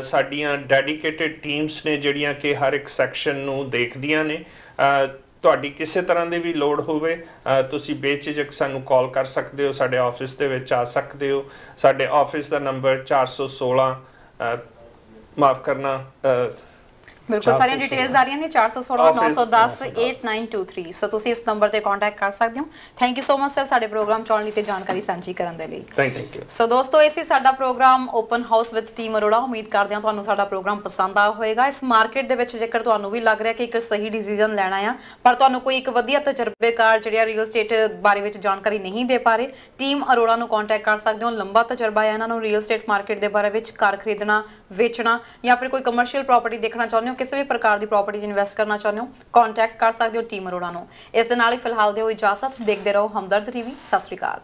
ਸਾਡੀਆਂ ਡੈਡੀਕੇਟਿਡ ਟੀਮਸ ਨੇ ਜਿਹੜੀਆਂ ਕਿ ਹਰ ਇੱਕ ਸੈਕਸ਼ਨ ਨੂੰ ਦੇਖਦੀਆਂ ਨੇ। ਤੁਹਾਡੀ ਕਿਸੇ ਤਰ੍ਹਾਂ ਦੀ ਵੀ ਲੋੜ ਹੋਵੇ ਤੁਸੀਂ ਬੇਝਿਜਕ ਸਾਨੂੰ ਕਾਲ ਕਰ ਸਕਦੇ ਹੋ, ਸਾਡੇ ਆਫਿਸ ਦੇ ਵਿੱਚ ਆ ਸਕਦੇ ਹੋ। ਸਾਡੇ ਆਫਿਸ ਦਾ ਨੰਬਰ 416 ਮਾਫ ਕਰਨਾ ਬਿਲਕੁਲ ਸਾਰੀਆਂ ਡਿਟੇਲਸ ਆ ਰਹੀਆਂ ਨੇ 416 910 8923। ਸੋ ਤੁਸੀਂ ਇਸ ਨੰਬਰ ਤੇ ਕੰਟੈਕਟ ਕਰ ਸਕਦੇ ਹੋ। Thank you so much sir ਸਾਡੇ ਪ੍ਰੋਗਰਾਮ ਚ ਆਉਣ ਲਈ ਤੇ ਜਾਣਕਾਰੀ ਸਾਂਝੀ ਕਰਨ ਦੇ ਲਈ। Thank you. ਸੋ ਦੋਸਤੋ ਇਹ ਸੀ ਸਾਡਾ programme open house with team Arora. ਉਮੀਦ ਕਰਦੇ ਹਾਂ ਤੁਹਾਨੂੰ ਸਾਡਾ ਪ੍ਰੋਗਰਾਮ ਪਸੰਦ ਆਇਆ ਹੋਵੇਗਾ। ਇਸ ਮਾਰਕੀਟ ਦੇ ਵਿੱਚ ਜੇਕਰ ਤੁਹਾਨੂੰ ਵੀ ਲੱਗ ਰਿਹਾ ਕਿ ਇੱਕ ਸਹੀ ਡਿਸੀਜਨ ਲੈਣਾ ਆ, ਪਰ ਤੁਹਾਨੂੰ ਕੋਈ ਇੱਕ ਵਧੀਆ ਤਜਰਬੇਕਾਰ ਜਿਹੜਾ ਰੀਅਲ ਸਟੇਟ ਬਾਰੇ ਵਿੱਚ ਜਾਣਕਾਰੀ ਨਹੀਂ ਦੇ ਪਾ ਰਹੇ, ਟੀਮ ਅਰੋੜਾ ਨੂੰ ਕੰਟੈਕਟ ਕਰ ਸਕਦੇ ਹੋ। ਲੰਬਾ ਤਜਰਬਾ ਹੈ ਇਹਨਾਂ ਨੂੰ ਰੀਅਲ ਸਟੇਟ ਮਾਰਕੀਟ ਦੇ ਬਾਰੇ ਵਿੱਚ, ਘਰ ਖਰੀਦਣਾ, ਵੇਚਣਾ ਜਾਂ ਫਿਰ ਕੋਈ ਕਮਰਸ਼ੀਅਲ ਪ੍ਰਾਪਰਟੀ ਦੇਖਣਾ ਚਾਹੁੰਦੇ ਹੋ, ਕਿਸੇ ਵੀ ਪ੍ਰਕਾਰ ਦੀ ਪ੍ਰੋਪਰਟੀ ਇਨਵੈਸਟ ਕਰਨਾ ਚਾਹੁੰਦੇ ਹੋ, ਕੰਟੈਕਟ ਕਰ ਸਕਦੇ ਹੋ ਟੀਮ ਅਰੋੜਾ ਨੂੰ। ਇਸ ਦੇ ਨਾਲ ਹੀ ਫਿਲਹਾਲ ਦਿਓ ਇਜਾਜ਼ਤ। ਦੇਖਦੇ ਰਹੋ ਹਮਦਰਦ ਟੀਵੀ। ਸਤਿ ਸ਼੍ਰੀ ਅਕਾਲ।